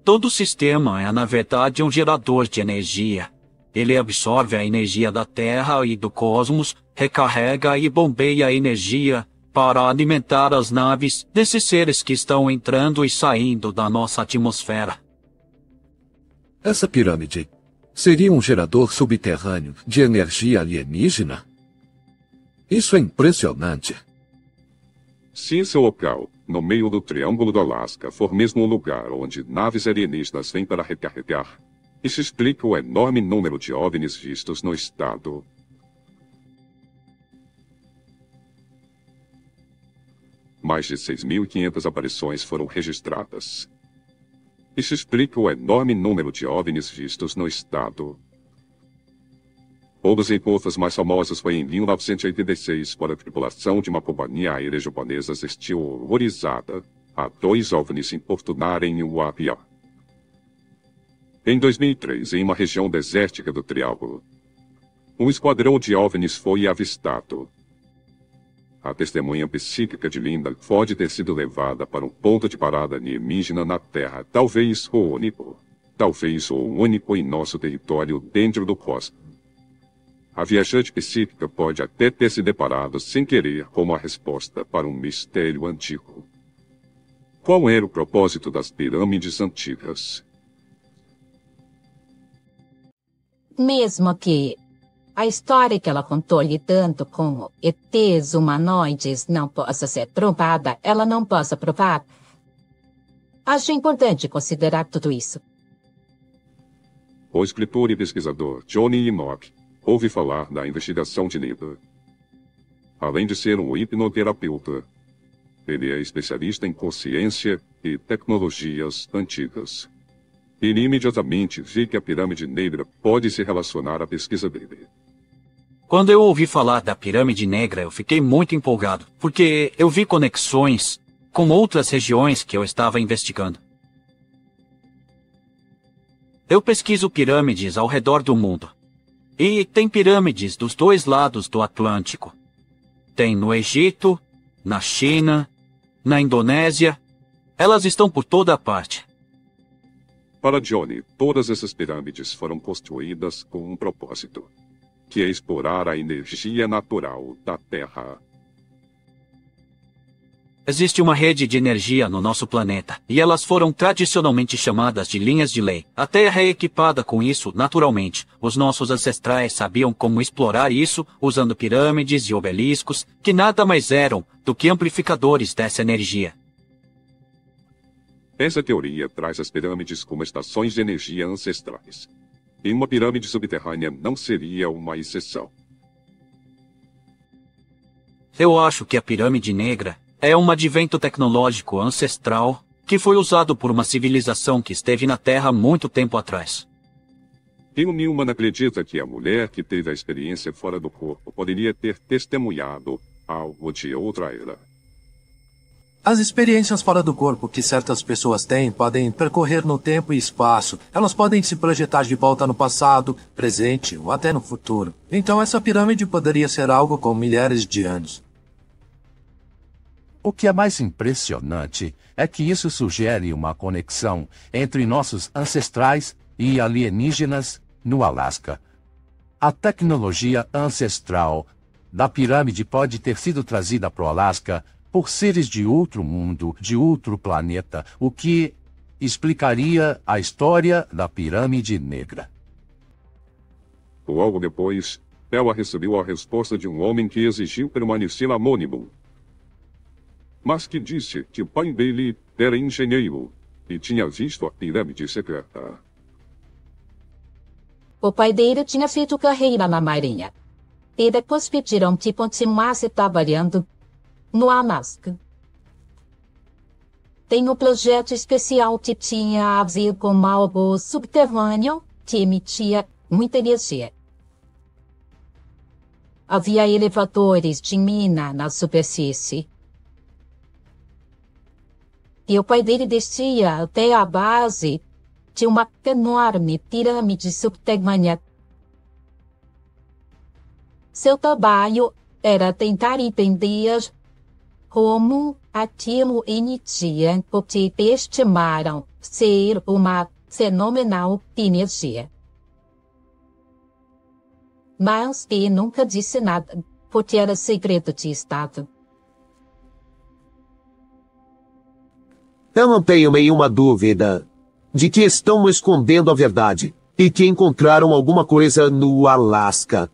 Todo o sistema é, na verdade, um gerador de energia. Ele absorve a energia da Terra e do cosmos, recarrega e bombeia a energia para alimentar as naves desses seres que estão entrando e saindo da nossa atmosfera. Essa pirâmide seria um gerador subterrâneo de energia alienígena? Isso é impressionante. Se esse local, no meio do Triângulo do Alasca, for mesmo o lugar onde naves alienígenas vêm para recarregar, isso explica o enorme número de OVNIs vistos no estado. Mais de 6.500 aparições foram registradas. Isso explica o enorme número de OVNIs vistos no estado. Um dos encontros mais famosos foi em 1986, quando a tripulação de uma companhia aérea japonesa assistiu horrorizada a 2 OVNIs importunarem o avião. Em 2003, em uma região desértica do Triângulo, um esquadrão de OVNIs foi avistado. A testemunha psíquica de Linda pode ter sido levada para um ponto de parada alienígena na Terra, talvez o único em nosso território dentro do cosmos. A viajante psíquica pode até ter se deparado sem querer com uma resposta para um mistério antigo. Qual era o propósito das pirâmides antigas? Mesmo que a história que ela contou lidando com ETs humanoides não possa ser provada, ela não possa provar, acho importante considerar tudo isso. O escritor e pesquisador Johnny Enoch ouve falar da investigação de Linda. Além de ser um hipnoterapeuta, ele é especialista em consciência e tecnologias antigas. Ele imediatamente vê que a pirâmide negra pode se relacionar à pesquisa dele. Quando eu ouvi falar da pirâmide negra, eu fiquei muito empolgado, porque eu vi conexões com outras regiões que eu estava investigando. Eu pesquiso pirâmides ao redor do mundo. E tem pirâmides dos 2 lados do Atlântico. Tem no Egito, na China, na Indonésia. Elas estão por toda parte. Para Johnny, todas essas pirâmides foram construídas com um propósito, que é explorar a energia natural da Terra. Existe uma rede de energia no nosso planeta, e elas foram tradicionalmente chamadas de linhas de lei. A Terra é equipada com isso naturalmente. Os nossos ancestrais sabiam como explorar isso usando pirâmides e obeliscos, que nada mais eram do que amplificadores dessa energia. Essa teoria traz as pirâmides como estações de energia ancestrais. E uma pirâmide subterrânea não seria uma exceção. Eu acho que a pirâmide negra é um advento tecnológico ancestral que foi usado por uma civilização que esteve na Terra muito tempo atrás. Bill Newman acredita que a mulher que teve a experiência fora do corpo poderia ter testemunhado algo de outra era. As experiências fora do corpo que certas pessoas têm podem percorrer no tempo e espaço. Elas podem se projetar de volta no passado, presente ou até no futuro. Então essa pirâmide poderia ser algo com milhares de anos. O que é mais impressionante é que isso sugere uma conexão entre nossos ancestrais e alienígenas no Alasca. A tecnologia ancestral da pirâmide pode ter sido trazida para o Alasca por seres de outro mundo, de outro planeta, o que explicaria a história da pirâmide negra. Logo depois, ela recebeu a resposta de um homem que exigiu permanecer anônimo, mas que disse que o pai dele era engenheiro e tinha visto a pirâmide secreta. O pai dele tinha feito carreira na marinha. E depois pediram que continuasse trabalhando no Alasca. tem um projeto especial que tinha a ver com algo subterrâneo que emitia muita energia. Havia elevadores de mina na superfície. E o pai dele descia até a base de uma enorme pirâmide subterrânea. Seu trabalho era tentar entender como aquilo emitia o que estimaram ser uma fenomenal energia. Mas ele nunca disse nada, porque era segredo de Estado. Eu não tenho nenhuma dúvida de que estão escondendo a verdade e que encontraram alguma coisa no Alasca.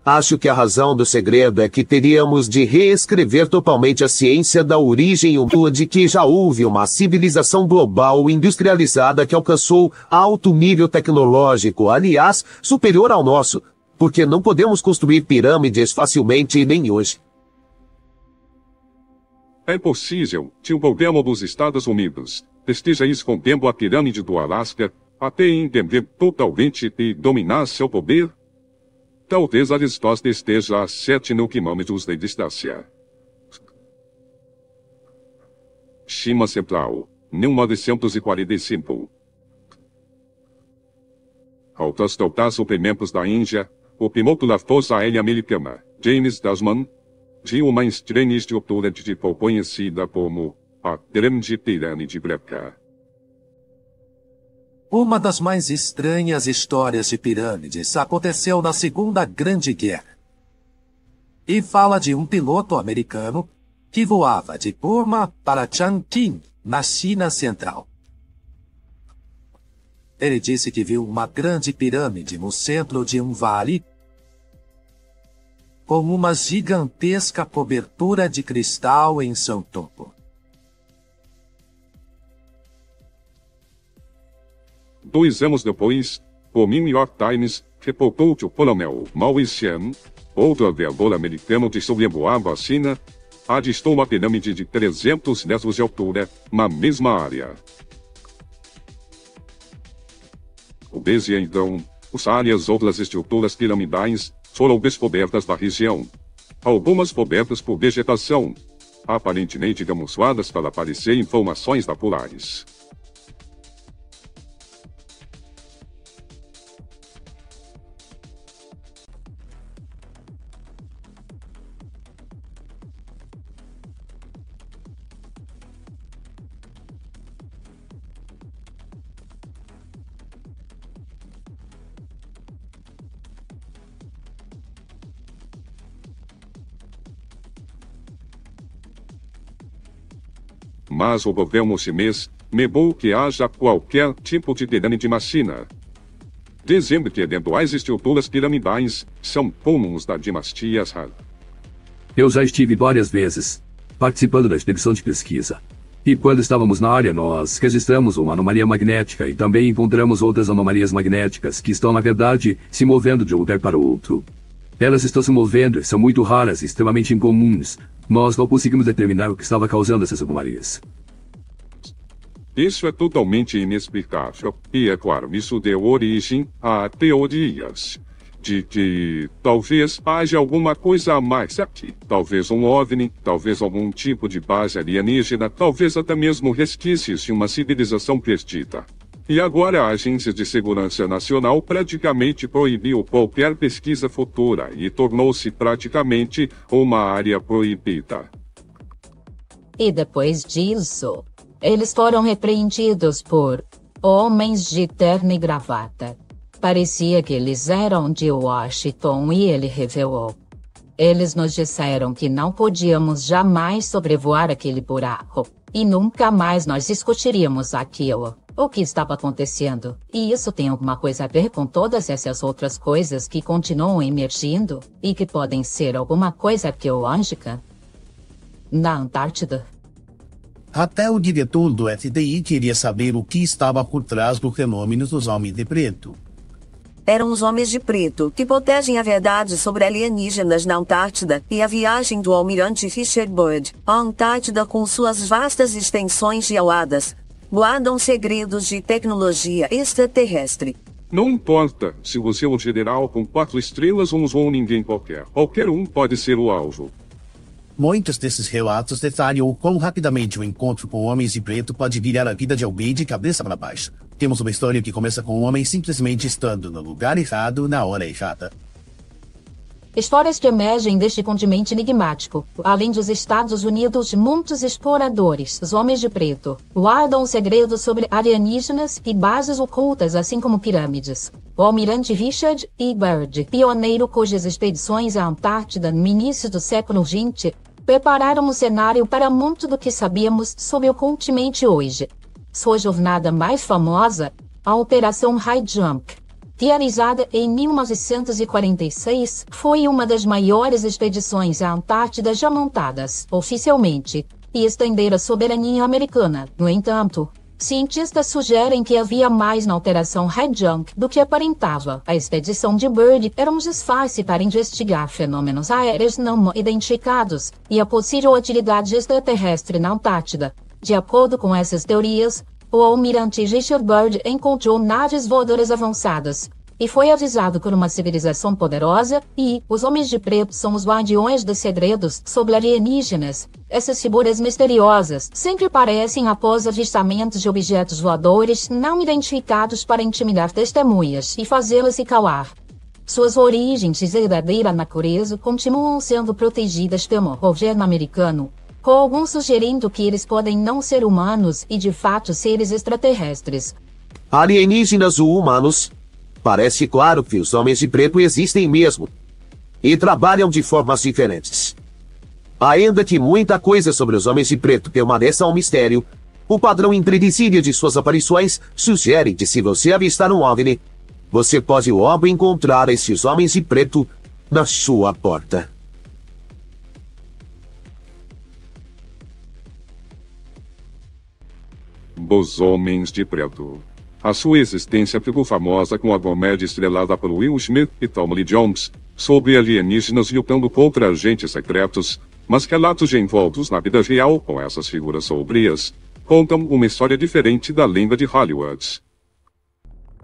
Acho que a razão do segredo é que teríamos de reescrever totalmente a ciência da origem humana de que já houve uma civilização global industrializada que alcançou alto nível tecnológico, aliás, superior ao nosso, porque não podemos construir pirâmides facilmente nem hoje. É possível que o governo dos Estados Unidos esteja escondendo a pirâmide do Alasca até entender totalmente e dominar seu poder? Talvez a resposta esteja a 7.000 quilômetros de distância. Shima Central, 1945. Ao transportar suprimentos da Índia, o piloto da Força Aérea Americana, James Desmond, viu uma estranha estrutura de tipo conhecida como a Grande Pirâmide Branca. Uma das mais estranhas histórias de pirâmides aconteceu na Segunda Grande Guerra. E fala de um piloto americano que voava de Burma para Changqing, na China Central. Ele disse que viu uma grande pirâmide no centro de um vale com uma gigantesca cobertura de cristal em seu topo. 2 anos depois, o New York Times reportou que o coronel Maui Xian, outro aviador americano que sobrevoava a China, avistou uma pirâmide de 300 metros de altura na mesma área. Desde então, várias outras estruturas piramidais foram descobertas da região. Algumas cobertas por vegetação, aparentemente camufladas para parecer informações populares. Mas o governo chinês negou que haja qualquer tipo de pirâmide na China, dizendo que eventuais estruturas piramidais são comuns da dinastia Han. Eu já estive várias vezes participando da expedição de pesquisa. E quando estávamos na área, nós registramos uma anomalia magnética e também encontramos outras anomalias magnéticas que estão, na verdade, se movendo de um lugar para outro. Elas estão se movendo e são muito raras e extremamente incomuns. Nós não conseguimos determinar o que estava causando essas anomalias. Isso é totalmente inexplicável. E é claro, isso deu origem a teorias de que talvez haja alguma coisa a mais aqui. Talvez um OVNI, talvez algum tipo de base alienígena, talvez até mesmo resquícios de uma civilização perdida. E agora a Agência de Segurança Nacional praticamente proibiu qualquer pesquisa futura e tornou-se praticamente uma área proibida. E depois disso, eles foram repreendidos por homens de terno e gravata. Parecia que eles eram de Washington e ele revelou. Eles nos disseram que não podíamos jamais sobrevoar aquele buraco e nunca mais nós discutiríamos aquilo. O que estava acontecendo? E isso tem alguma coisa a ver com todas essas outras coisas que continuam emergindo e que podem ser alguma coisa arqueológica? Na Antártida? Até o diretor do FBI queria saber o que estava por trás do fenômeno dos homens de preto. eram os Homens de Preto, que protegem a verdade sobre alienígenas na Antártida e a viagem do almirante Richard Byrd. A Antártida, com suas vastas extensões geladas, guardam segredos de tecnologia extraterrestre. Não importa se você é um general com 4 estrelas ou um ninguém qualquer. Qualquer um pode ser o alvo. Muitos desses relatos detalham o quão rapidamente o encontro com homens de preto pode virar a vida de alguém de cabeça para baixo. Temos uma história que começa com um homem simplesmente estando no lugar errado na hora errada. Histórias que emergem deste continente enigmático. Além dos Estados Unidos, muitos exploradores, os Homens de Preto, guardam segredos sobre alienígenas e bases ocultas, assim como pirâmides. O almirante Richard E. Byrd, pioneiro cujas expedições à Antártida no início do século XX prepararam o cenário para muito do que sabemos sobre o continente hoje. Sua jornada mais famosa, a Operação High Jump, realizada em 1946, foi uma das maiores expedições à Antártida já montadas, oficialmente, e estender a soberania americana. No entanto, cientistas sugerem que havia mais na Operação High Jump do que aparentava. A expedição de Byrd era um disfarce para investigar fenômenos aéreos não identificados e a possível utilidade extraterrestre na Antártida. De acordo com essas teorias, o almirante Richard Byrd encontrou naves voadoras avançadas e foi avisado por uma civilização poderosa e os Homens de Preto são os guardiões dos segredos sobre alienígenas. Essas figuras misteriosas sempre aparecem após avistamentos de objetos voadores não identificados para intimidar testemunhas e fazê-las se calar. Suas origens e verdadeira natureza continuam sendo protegidas pelo governo americano, com alguns sugerindo que eles podem não ser humanos e de fato seres extraterrestres. Alienígenas ou humanos? Parece claro que os Homens de Preto existem mesmo. E trabalham de formas diferentes. Ainda que muita coisa sobre os Homens de Preto permaneça um mistério, o padrão imprevisível de suas aparições sugere que se você avistar um OVNI, você pode logo encontrar esses Homens de Preto na sua porta. Os Homens de Preto. A sua existência ficou famosa com a comédia estrelada por Will Smith e Tommy Lee Jones, sobre alienígenas lutando contra agentes secretos, mas relatos envoltos na vida real com essas figuras sombrias contam uma história diferente da lenda de Hollywood.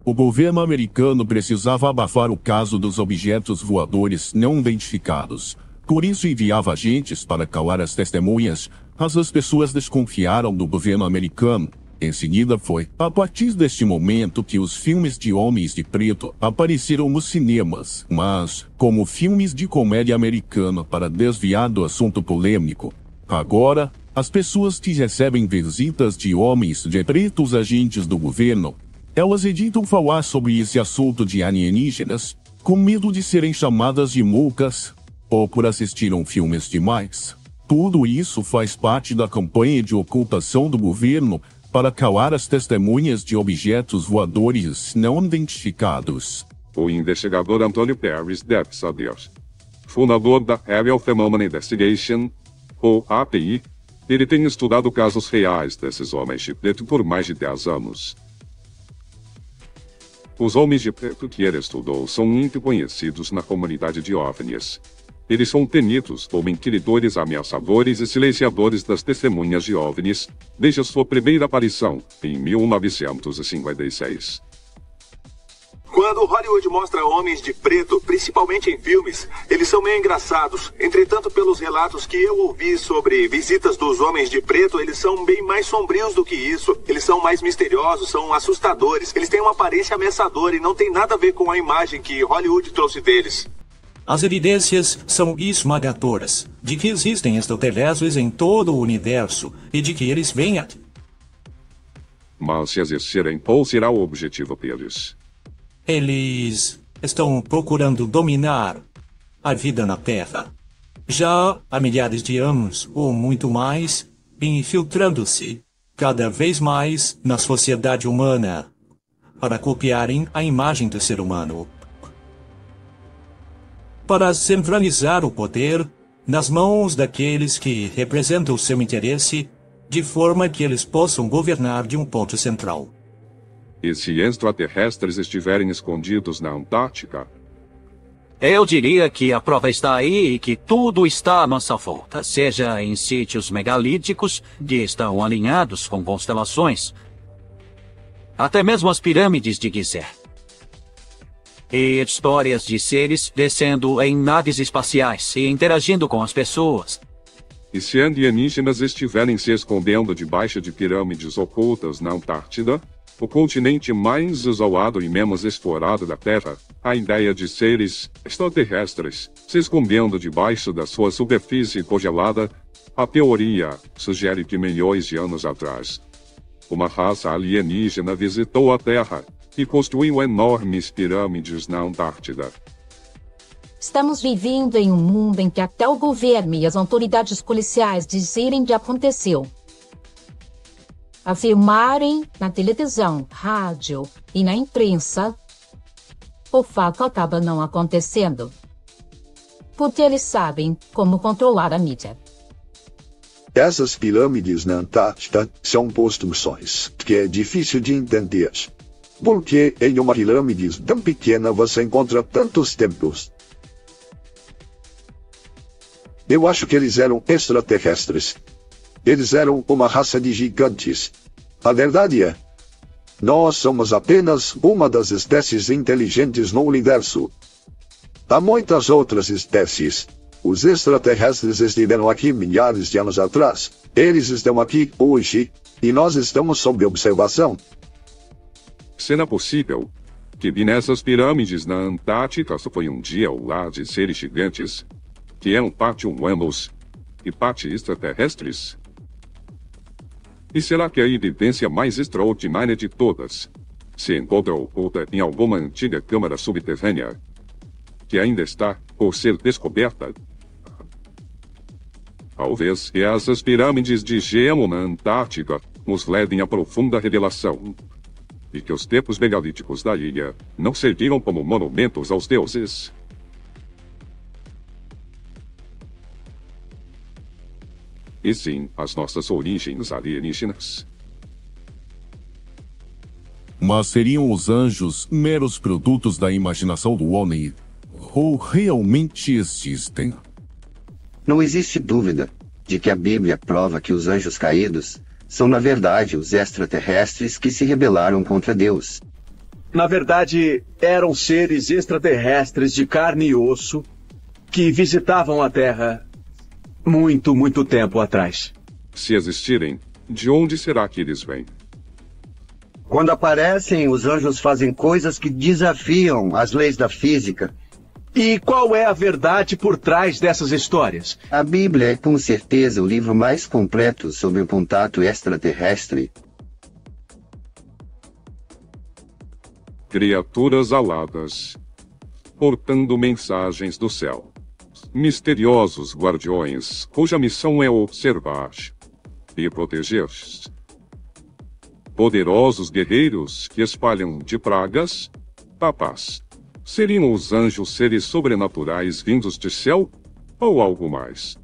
O governo americano precisava abafar o caso dos objetos voadores não identificados. Por isso enviava agentes para calar as testemunhas, mas as pessoas desconfiaram do governo americano. Em seguida foi, a partir deste momento, que os filmes de Homens de Preto apareceram nos cinemas, mas como filmes de comédia americana para desviar do assunto polêmico. Agora, as pessoas que recebem visitas de Homens de Preto, os agentes do governo, elas evitam falar sobre esse assunto de alienígenas, com medo de serem chamadas de loucas, ou por assistirem filmes demais. Tudo isso faz parte da campanha de ocultação do governo para calar as testemunhas de objetos voadores não identificados. O investigador Antônio Pérez deve saber. Fundador da Aerial Phenomena Investigation, ou API, ele tem estudado casos reais desses Homens de Preto por mais de 10 anos. Os Homens de Preto que ele estudou são muito conhecidos na comunidade de OVNIs. Eles são tenidos como inquiridores ameaçadores e silenciadores das testemunhas de OVNIs, desde a sua primeira aparição, em 1956. Quando Hollywood mostra homens de preto, principalmente em filmes, eles são meio engraçados. Entretanto, pelos relatos que eu ouvi sobre visitas dos homens de preto, eles são bem mais sombrios do que isso. Eles são mais misteriosos, são assustadores. Eles têm uma aparência ameaçadora e não tem nada a ver com a imagem que Hollywood trouxe deles. As evidências são esmagadoras de que existem extraterrestres em todo o universo e de que eles vêm a... Mas se existirem, qual será o objetivo deles? Eles estão procurando dominar a vida na Terra. Já há milhares de anos, ou muito mais, infiltrando-se cada vez mais na sociedade humana para copiarem a imagem do ser humano. Para centralizar o poder nas mãos daqueles que representam o seu interesse, de forma que eles possam governar de um ponto central. E se extraterrestres estiverem escondidos na Antártica? Eu diria que a prova está aí e que tudo está à nossa volta, seja em sítios megalíticos que estão alinhados com constelações, até mesmo as pirâmides de Gizé. E histórias de seres descendo em naves espaciais e interagindo com as pessoas. E se alienígenas estiverem se escondendo debaixo de pirâmides ocultas na Antártida, o continente mais isolado e menos explorado da Terra, a ideia de seres extraterrestres se escondendo debaixo da sua superfície congelada, a teoria sugere que milhões de anos atrás, uma raça alienígena visitou a Terra e construiu enormes pirâmides na Antártida. Estamos vivendo em um mundo em que até o governo e as autoridades policiais dizerem que aconteceu. Afirmarem na televisão, rádio e na imprensa, o fato acaba não acontecendo. Porque eles sabem como controlar a mídia. Essas pirâmides na Antártida são construções que é difícil de entender. Porque em uma pirâmide tão pequena você encontra tantos templos? Eu acho que eles eram extraterrestres. Eles eram uma raça de gigantes. A verdade é, nós somos apenas uma das espécies inteligentes no universo. Há muitas outras espécies. Os extraterrestres estiveram aqui milhares de anos atrás. Eles estão aqui hoje, e nós estamos sob observação. Será possível que nessas pirâmides na Antártica só foi um dia ao lar de seres gigantes, que eram parte humanos e parte extraterrestres? E será que a evidência mais extraordinária de todas se encontra oculta em alguma antiga câmara subterrânea, que ainda está por ser descoberta? Talvez que essas pirâmides de gelo na Antártica nos levem a profunda revelação, e que os templos megalíticos da ilha não serviram como monumentos aos deuses. E sim, as nossas origens alienígenas. Mas seriam os anjos meros produtos da imaginação do homem? Ou realmente existem? Não existe dúvida de que a Bíblia prova que os anjos caídos são, na verdade, os extraterrestres que se rebelaram contra Deus. Na verdade, eram seres extraterrestres de carne e osso que visitavam a Terra muito tempo atrás. Se existirem, de onde será que eles vêm? Quando aparecem, os anjos fazem coisas que desafiam as leis da física. E qual é a verdade por trás dessas histórias? A Bíblia é com certeza o livro mais completo sobre o contato extraterrestre. Criaturas aladas, portando mensagens do céu. Misteriosos guardiões, cuja missão é observar e proteger. Poderosos guerreiros que espalham de pragas a paz. Seriam os anjos seres sobrenaturais vindos do céu ou algo mais?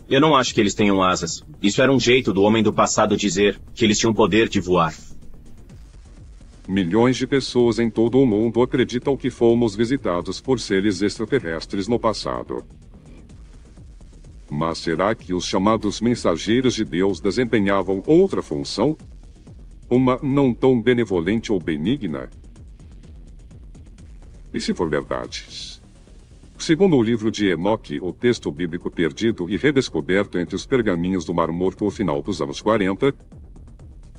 Eu não acho que eles tenham asas. Isso era um jeito do homem do passado dizer que eles tinham poder de voar. Milhões de pessoas em todo o mundo acreditam que fomos visitados por seres extraterrestres no passado. Mas será que os chamados mensageiros de Deus desempenhavam outra função? Uma não tão benevolente ou benigna? E se for verdade? Segundo o livro de Enoque, o texto bíblico perdido e redescoberto entre os pergaminhos do Mar Morto no final dos anos 40,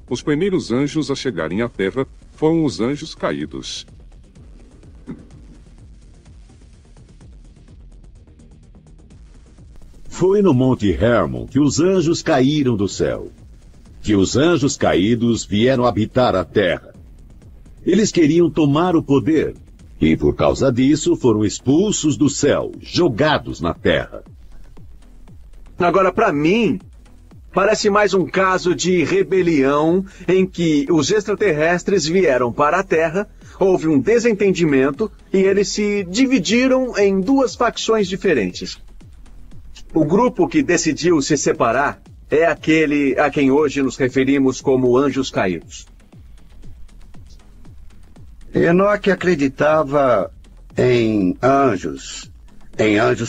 os primeiros anjos a chegarem à Terra foram os anjos caídos. Foi no Monte Hermon que os anjos caíram do céu. Que os anjos caídos vieram habitar a Terra. Eles queriam tomar o poder. E por causa disso foram expulsos do céu, jogados na Terra. Agora, para mim, parece mais um caso de rebelião em que os extraterrestres vieram para a Terra, houve um desentendimento e eles se dividiram em duas facções diferentes. O grupo que decidiu se separar é aquele a quem hoje nos referimos como anjos caídos. Enoque acreditava em anjos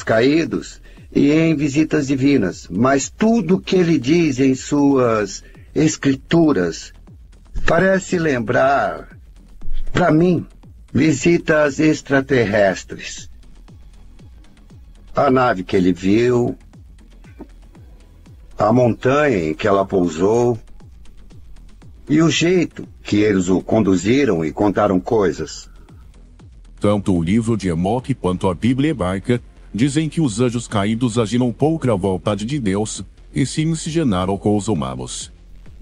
caídos e em visitas divinas, mas tudo que ele diz em suas escrituras parece lembrar, para mim, visitas extraterrestres. A nave que ele viu, a montanha em que ela pousou e o jeito que eles o conduziram e contaram coisas. Tanto o livro de Enoque quanto a Bíblia hebraica dizem que os anjos caídos agiram contra a vontade de Deus e se miscigenaram com os humanos.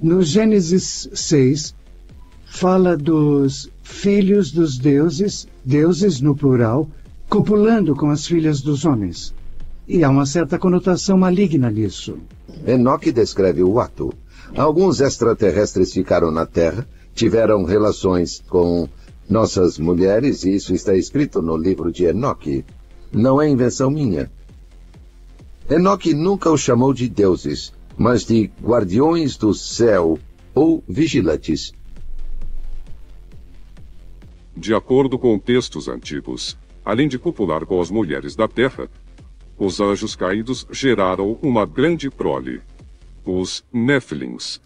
No Gênesis 6, fala dos filhos dos deuses, deuses no plural, copulando com as filhas dos homens. E há uma certa conotação maligna nisso. Enoque descreve o ato. Alguns extraterrestres ficaram na Terra, tiveram relações com nossas mulheres, e isso está escrito no livro de Enoque. Não é invenção minha. Enoque nunca os chamou de deuses, mas de guardiões do céu ou vigilantes. De acordo com textos antigos, além de copular com as mulheres da terra, os anjos caídos geraram uma grande prole, os Néfilins,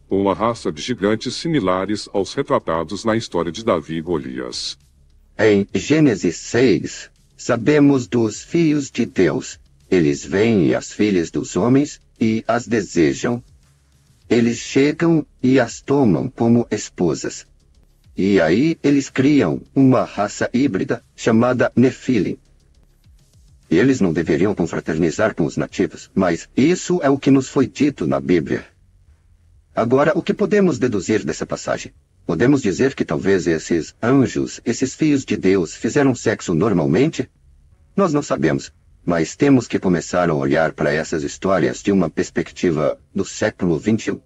uma raça de gigantes similares aos retratados na história de Davi e Golias. Em Gênesis 6, sabemos dos filhos de Deus. Eles veem as filhas dos homens e as desejam. Eles chegam e as tomam como esposas. E aí eles criam uma raça híbrida chamada Nefilim. Eles não deveriam confraternizar com os nativos, mas isso é o que nos foi dito na Bíblia. Agora, o que podemos deduzir dessa passagem? Podemos dizer que talvez esses anjos, esses filhos de Deus, fizeram sexo normalmente? Nós não sabemos, mas temos que começar a olhar para essas histórias de uma perspectiva do século XXI.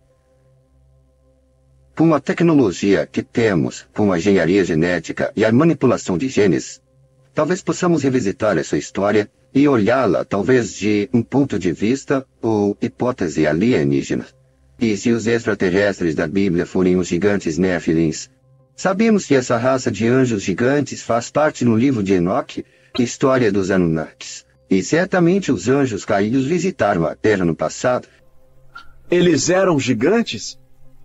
Com a tecnologia que temos, com a engenharia genética e a manipulação de genes, talvez possamos revisitar essa história e olhá-la talvez de um ponto de vista ou hipótese alienígena. E se os extraterrestres da Bíblia forem os gigantes Néfilins? Sabemos que essa raça de anjos gigantes faz parte no livro de Enoque, História dos Anunnakis. E certamente os anjos caídos visitaram a Terra no passado. Eles eram gigantes?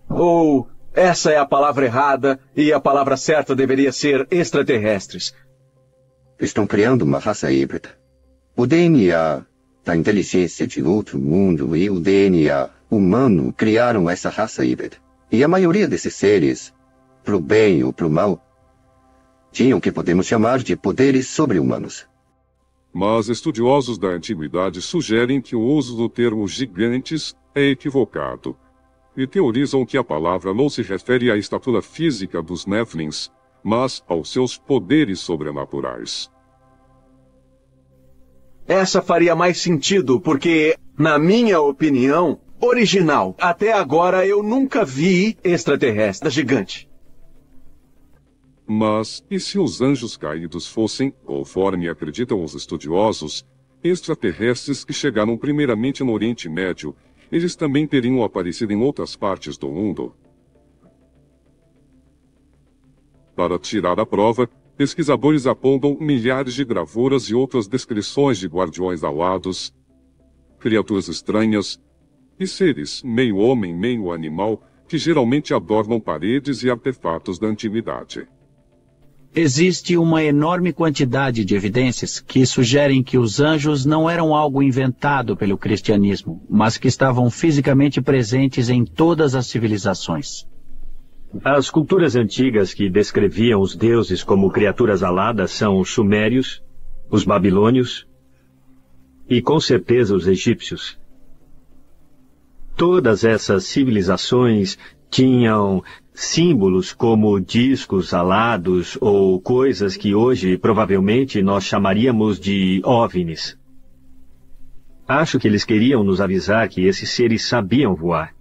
Ou essa é a palavra errada e a palavra certa deveria ser extraterrestres? Estão criando uma raça híbrida. O DNA da inteligência de outro mundo e o DNA humano criaram essa raça híbrida. E a maioria desses seres, pro bem ou pro mal, tinham o que podemos chamar de poderes sobre-humanos. Mas estudiosos da antiguidade sugerem que o uso do termo gigantes é equivocado, e teorizam que a palavra não se refere à estatura física dos Néfilins, mas aos seus poderes sobrenaturais. Essa faria mais sentido, porque, na minha opinião, original, até agora eu nunca vi extraterrestre gigante. Mas, e se os anjos caídos fossem, conforme acreditam os estudiosos, extraterrestres que chegaram primeiramente no Oriente Médio, eles também teriam aparecido em outras partes do mundo? Para tirar a prova, pesquisadores apontam milhares de gravuras e outras descrições de guardiões alados, criaturas estranhas e seres meio homem, meio animal, que geralmente adornam paredes e artefatos da antiguidade. Existe uma enorme quantidade de evidências que sugerem que os anjos não eram algo inventado pelo cristianismo, mas que estavam fisicamente presentes em todas as civilizações. As culturas antigas que descreviam os deuses como criaturas aladas são os sumérios, os babilônios e, com certeza, os egípcios. Todas essas civilizações tinham símbolos como discos alados ou coisas que hoje provavelmente nós chamaríamos de OVNIs. Acho que eles queriam nos avisar que esses seres sabiam voar.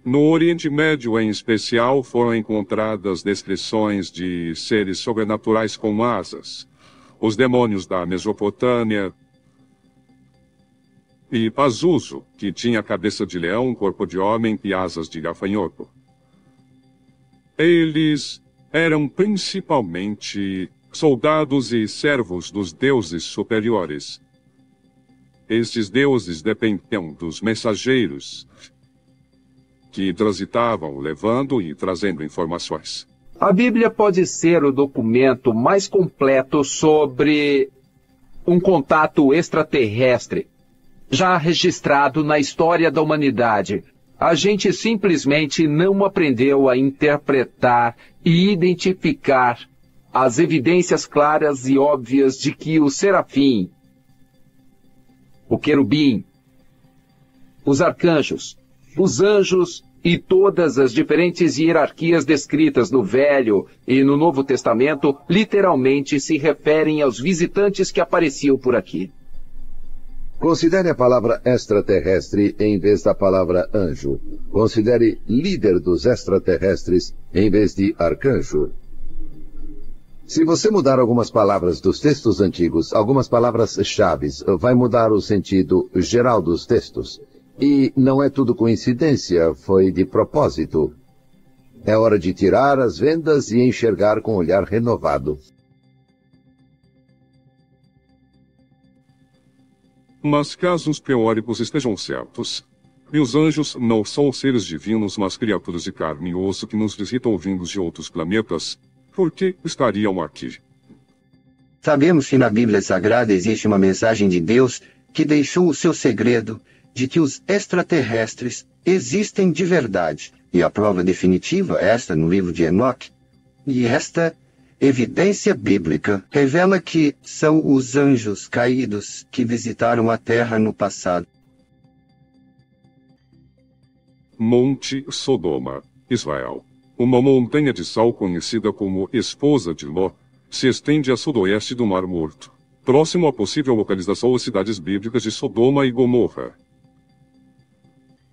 No Oriente Médio, em especial, foram encontradas descrições de seres sobrenaturais com asas. Os demônios da Mesopotâmia e Pazuzu, que tinha cabeça de leão, corpo de homem e asas de gafanhoto. Eles eram principalmente soldados e servos dos deuses superiores. Estes deuses dependiam dos mensageiros que transitavam levando e trazendo informações. A Bíblia pode ser o documento mais completo sobre um contato extraterrestre já registrado na história da humanidade. A gente simplesmente não aprendeu a interpretar e identificar as evidências claras e óbvias de que o serafim, o querubim, os arcanjos, os anjos e todas as diferentes hierarquias descritas no Velho e no Novo Testamento literalmente se referem aos visitantes que apareciam por aqui. Considere a palavra extraterrestre em vez da palavra anjo. Considere líder dos extraterrestres em vez de arcanjo. Se você mudar algumas palavras dos textos antigos, algumas palavras-chave, vai mudar o sentido geral dos textos. E não é tudo coincidência, foi de propósito. É hora de tirar as vendas e enxergar com um olhar renovado. Mas caso os teóricos estejam certos, e os anjos não são seres divinos, mas criaturas de carne e osso que nos visitam vindos de outros planetas, por que estariam aqui? Sabemos que na Bíblia Sagrada existe uma mensagem de Deus que deixou o seu segredo de que os extraterrestres existem de verdade. E a prova definitiva é esta no livro de Enoque. E esta evidência bíblica revela que são os anjos caídos que visitaram a Terra no passado. Monte Sodoma, Israel. Uma montanha de sal conhecida como Esposa de Ló se estende a sudoeste do Mar Morto, próximo à possível localização das cidades bíblicas de Sodoma e Gomorra.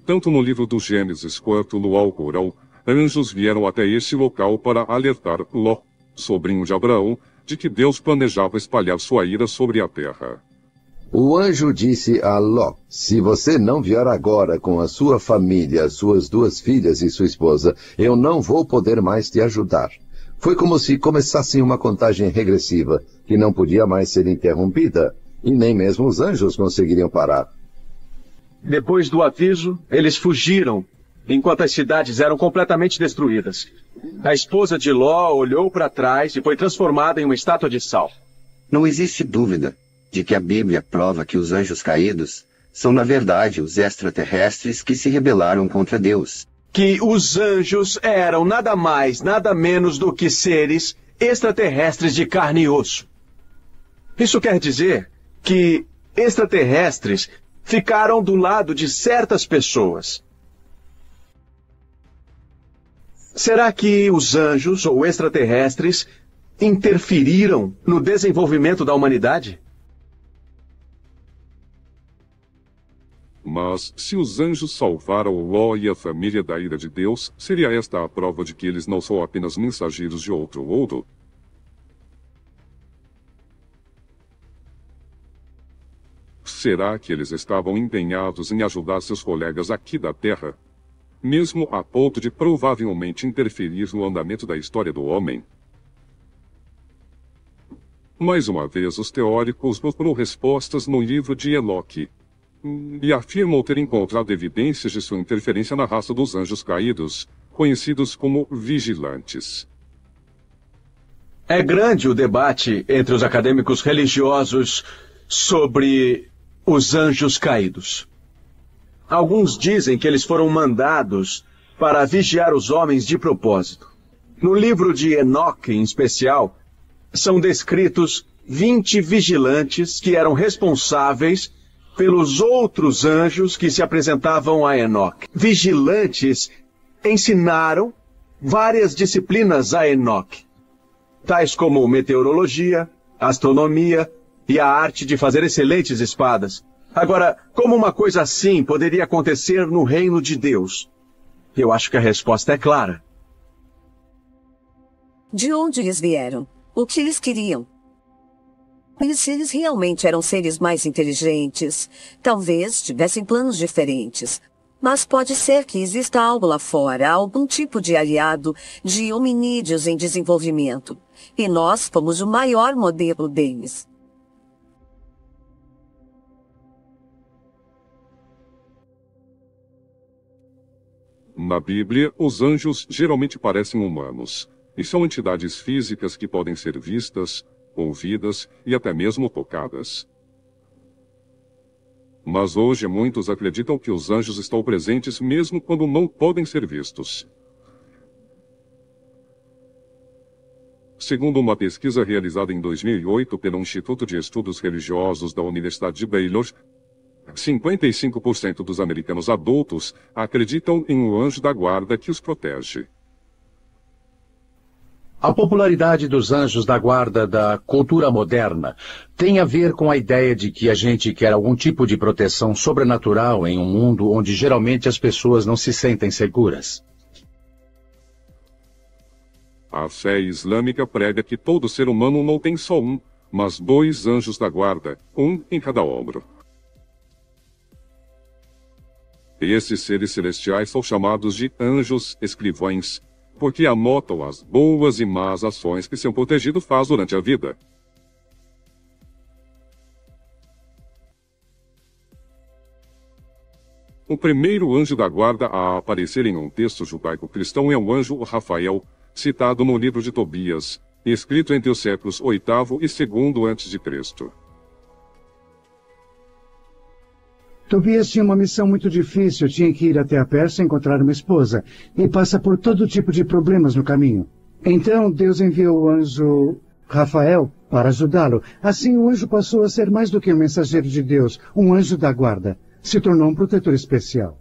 Tanto no livro do Gênesis quanto no Alcorão, anjos vieram até esse local para alertar Ló, sobrinho de Abraão, de que Deus planejava espalhar sua ira sobre a terra. O anjo disse a Ló: se você não vier agora com a sua família, suas 2 filhas e sua esposa, eu não vou poder mais te ajudar. Foi como se começasse uma contagem regressiva, que não podia mais ser interrompida, e nem mesmo os anjos conseguiriam parar. Depois do aviso, eles fugiram, enquanto as cidades eram completamente destruídas. A esposa de Ló olhou para trás e foi transformada em uma estátua de sal. Não existe dúvida de que a Bíblia prova que os anjos caídos são, na verdade, os extraterrestres que se rebelaram contra Deus. Que os anjos eram nada mais, nada menos do que seres extraterrestres de carne e osso. Isso quer dizer que extraterrestres ficaram do lado de certas pessoas. Será que os anjos ou extraterrestres interferiram no desenvolvimento da humanidade? Mas, se os anjos salvaram Ló e a família da ira de Deus, seria esta a prova de que eles não são apenas mensageiros de outro mundo? Será que eles estavam empenhados em ajudar seus colegas aqui da Terra, mesmo a ponto de provavelmente interferir no andamento da história do homem? Mais uma vez, os teóricos procuram respostas no livro de Enoque, e afirmam ter encontrado evidências de sua interferência na raça dos anjos caídos, conhecidos como vigilantes. É grande o debate entre os acadêmicos religiosos sobre os anjos caídos. Alguns dizem que eles foram mandados para vigiar os homens de propósito. No livro de Enoque, em especial, são descritos 20 vigilantes que eram responsáveis pelos outros anjos que se apresentavam a Enoque. Vigilantes ensinaram várias disciplinas a Enoque, tais como meteorologia, astronomia e a arte de fazer excelentes espadas. Agora, como uma coisa assim poderia acontecer no reino de Deus? Eu acho que a resposta é clara. De onde eles vieram? O que eles queriam? E se eles realmente eram seres mais inteligentes, talvez tivessem planos diferentes. Mas pode ser que exista algo lá fora, algum tipo de aliado de hominídeos em desenvolvimento. E nós fomos o maior modelo deles. Na Bíblia, os anjos geralmente parecem humanos, e são entidades físicas que podem ser vistas, ouvidas e até mesmo tocadas. Mas hoje muitos acreditam que os anjos estão presentes mesmo quando não podem ser vistos. Segundo uma pesquisa realizada em 2008 pelo Instituto de Estudos Religiosos da Universidade de Baylor, 55% dos americanos adultos acreditam em um anjo da guarda que os protege. A popularidade dos anjos da guarda da cultura moderna tem a ver com a ideia de que a gente quer algum tipo de proteção sobrenatural em um mundo onde geralmente as pessoas não se sentem seguras. A fé islâmica prega que todo ser humano não tem só um, mas 2 anjos da guarda, um em cada ombro. Esses seres celestiais são chamados de anjos escrivães, porque anotam as boas e más ações que seu protegido faz durante a vida. O primeiro anjo da guarda a aparecer em um texto judaico-cristão é o anjo Rafael, citado no livro de Tobias, escrito entre os séculos VIII e II a.C. Tobias tinha uma missão muito difícil, tinha que ir até a Pérsia encontrar uma esposa, e passa por todo tipo de problemas no caminho. Então Deus enviou o anjo Rafael para ajudá-lo. Assim o anjo passou a ser mais do que um mensageiro de Deus, um anjo da guarda. Se tornou um protetor especial.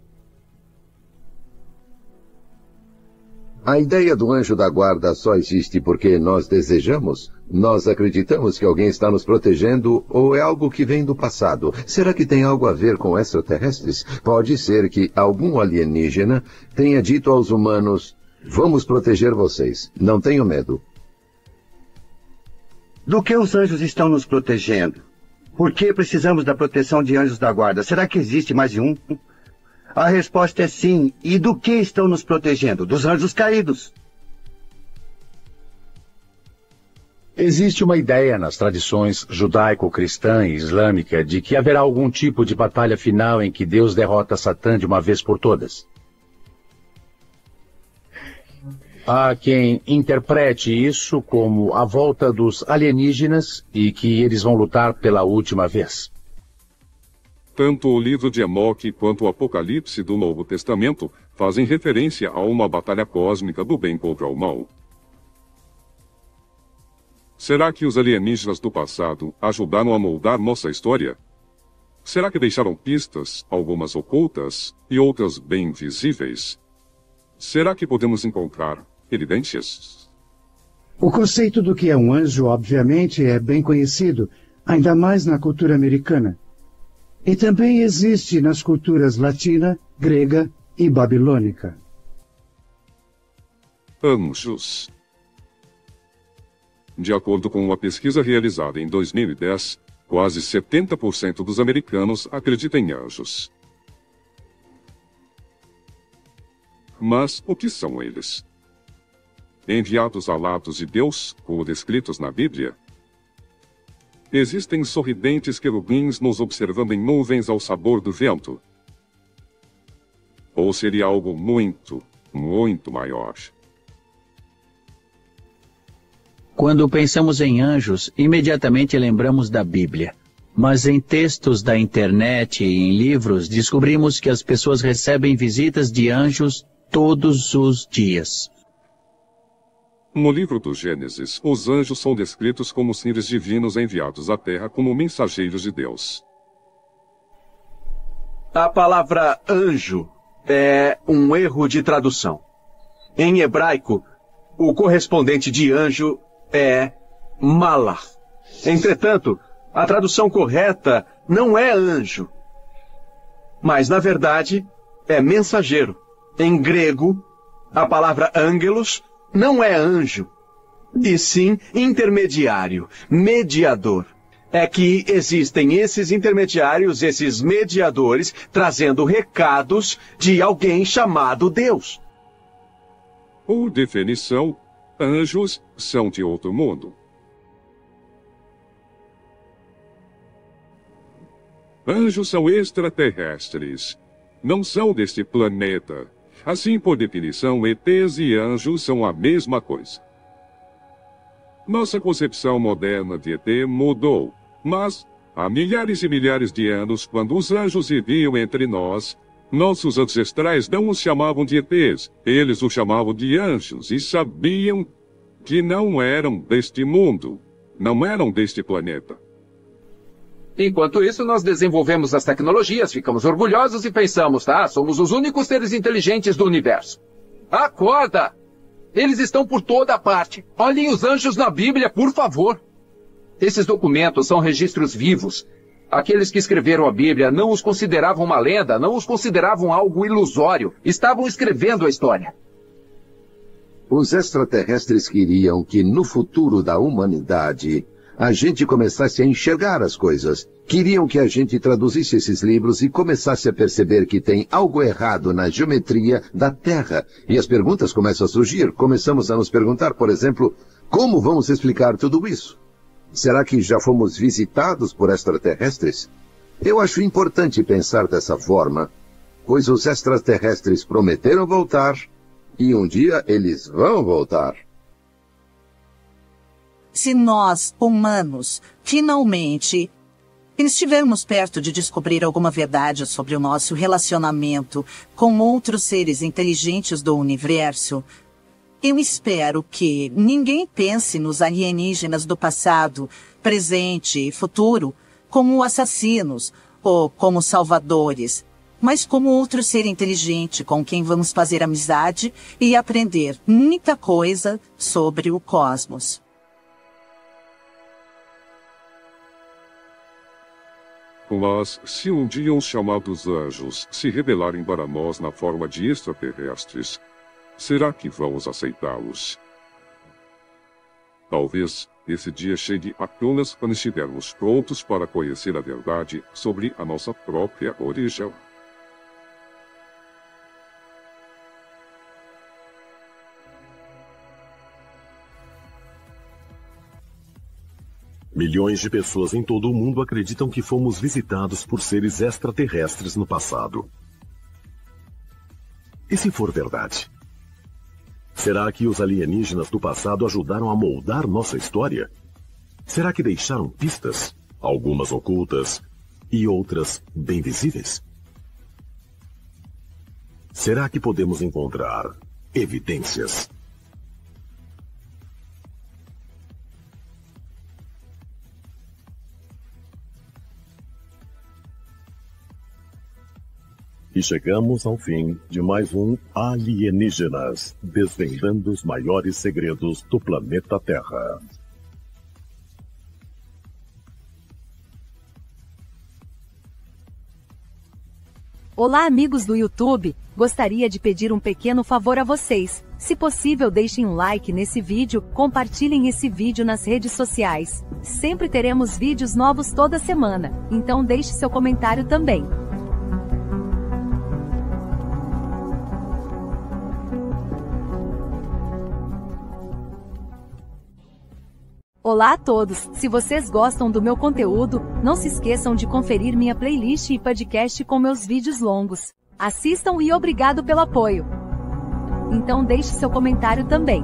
A ideia do anjo da guarda só existe porque nós desejamos? Nós acreditamos que alguém está nos protegendo ou é algo que vem do passado? Será que tem algo a ver com extraterrestres? Pode ser que algum alienígena tenha dito aos humanos: vamos proteger vocês, não tenham medo. Do que os anjos estão nos protegendo? Por que precisamos da proteção de anjos da guarda? Será que existe mais de um? A resposta é sim. E do que estão nos protegendo? Dos anjos caídos. Existe uma ideia nas tradições judaico-cristã e islâmica de que haverá algum tipo de batalha final em que Deus derrota Satã de uma vez por todas. Há quem interprete isso como a volta dos alienígenas e que eles vão lutar pela última vez. Tanto o livro de Enoque quanto o Apocalipse do Novo Testamento fazem referência a uma batalha cósmica do bem contra o mal. Será que os alienígenas do passado ajudaram a moldar nossa história? Será que deixaram pistas, algumas ocultas e outras bem visíveis? Será que podemos encontrar evidências? O conceito do que é um anjo, obviamente, é bem conhecido, ainda mais na cultura americana. E também existe nas culturas latina, grega e babilônica. Anjos. De acordo com uma pesquisa realizada em 2010, quase 70% dos americanos acreditam em anjos. Mas o que são eles? Enviados alados de Deus, como descritos na Bíblia? Existem sorridentes querubins nos observando em nuvens ao sabor do vento? Ou seria algo muito, muito maior? Quando pensamos em anjos, imediatamente lembramos da Bíblia. Mas em textos da internet e em livros, descobrimos que as pessoas recebem visitas de anjos todos os dias. No livro do Gênesis, os anjos são descritos como seres divinos enviados à Terra como mensageiros de Deus. A palavra anjo é um erro de tradução. Em hebraico, o correspondente de anjo é malach. Entretanto, a tradução correta não é anjo, mas, na verdade, é mensageiro. Em grego, a palavra angelos não é anjo, e sim intermediário, mediador. é que existem esses intermediários, esses mediadores, trazendo recados de alguém chamado Deus. Por definição, anjos são de outro mundo. Anjos são extraterrestres. Não são deste planeta. Assim, por definição, ETs e anjos são a mesma coisa. Nossa concepção moderna de ET mudou, mas há milhares e milhares de anos, quando os anjos viviam entre nós, nossos ancestrais não os chamavam de ETs, eles os chamavam de anjos e sabiam que não eram deste mundo, não eram deste planeta. Enquanto isso, nós desenvolvemos as tecnologias, ficamos orgulhosos e pensamos, somos os únicos seres inteligentes do universo. Acorda! Eles estão por toda parte. Olhem os anjos na Bíblia, por favor. Esses documentos são registros vivos. Aqueles que escreveram a Bíblia não os consideravam uma lenda, não os consideravam algo ilusório. Estavam escrevendo a história. Os extraterrestres queriam que no futuro da humanidade a gente começasse a enxergar as coisas. Queriam que a gente traduzisse esses livros e começasse a perceber que tem algo errado na geometria da Terra. E as perguntas começam a surgir. Começamos a nos perguntar, por exemplo, como vamos explicar tudo isso? Será que já fomos visitados por extraterrestres? Eu acho importante pensar dessa forma, pois os extraterrestres prometeram voltar e um dia eles vão voltar. Se nós, humanos, finalmente estivermos perto de descobrir alguma verdade sobre o nosso relacionamento com outros seres inteligentes do universo, eu espero que ninguém pense nos alienígenas do passado, presente e futuro como assassinos ou como salvadores, mas como outro ser inteligente com quem vamos fazer amizade e aprender muita coisa sobre o cosmos. Mas, se um dia os chamados anjos se revelarem para nós na forma de extraterrestres, será que vamos aceitá-los? Talvez esse dia chegue apenas quando estivermos prontos para conhecer a verdade sobre a nossa própria origem. Milhões de pessoas em todo o mundo acreditam que fomos visitados por seres extraterrestres no passado. E se for verdade? Será que os alienígenas do passado ajudaram a moldar nossa história? Será que deixaram pistas, algumas ocultas e outras bem visíveis? Será que podemos encontrar evidências? E chegamos ao fim de mais um Alienígenas, desvendando os maiores segredos do planeta Terra. Olá, amigos do YouTube! Gostaria de pedir um pequeno favor a vocês. Se possível, deixem um like nesse vídeo, compartilhem esse vídeo nas redes sociais. Sempre teremos vídeos novos toda semana, então deixe seu comentário também. Olá a todos! Se vocês gostam do meu conteúdo, não se esqueçam de conferir minha playlist e podcast com meus vídeos longos. Assistam e obrigado pelo apoio! Então deixe seu comentário também.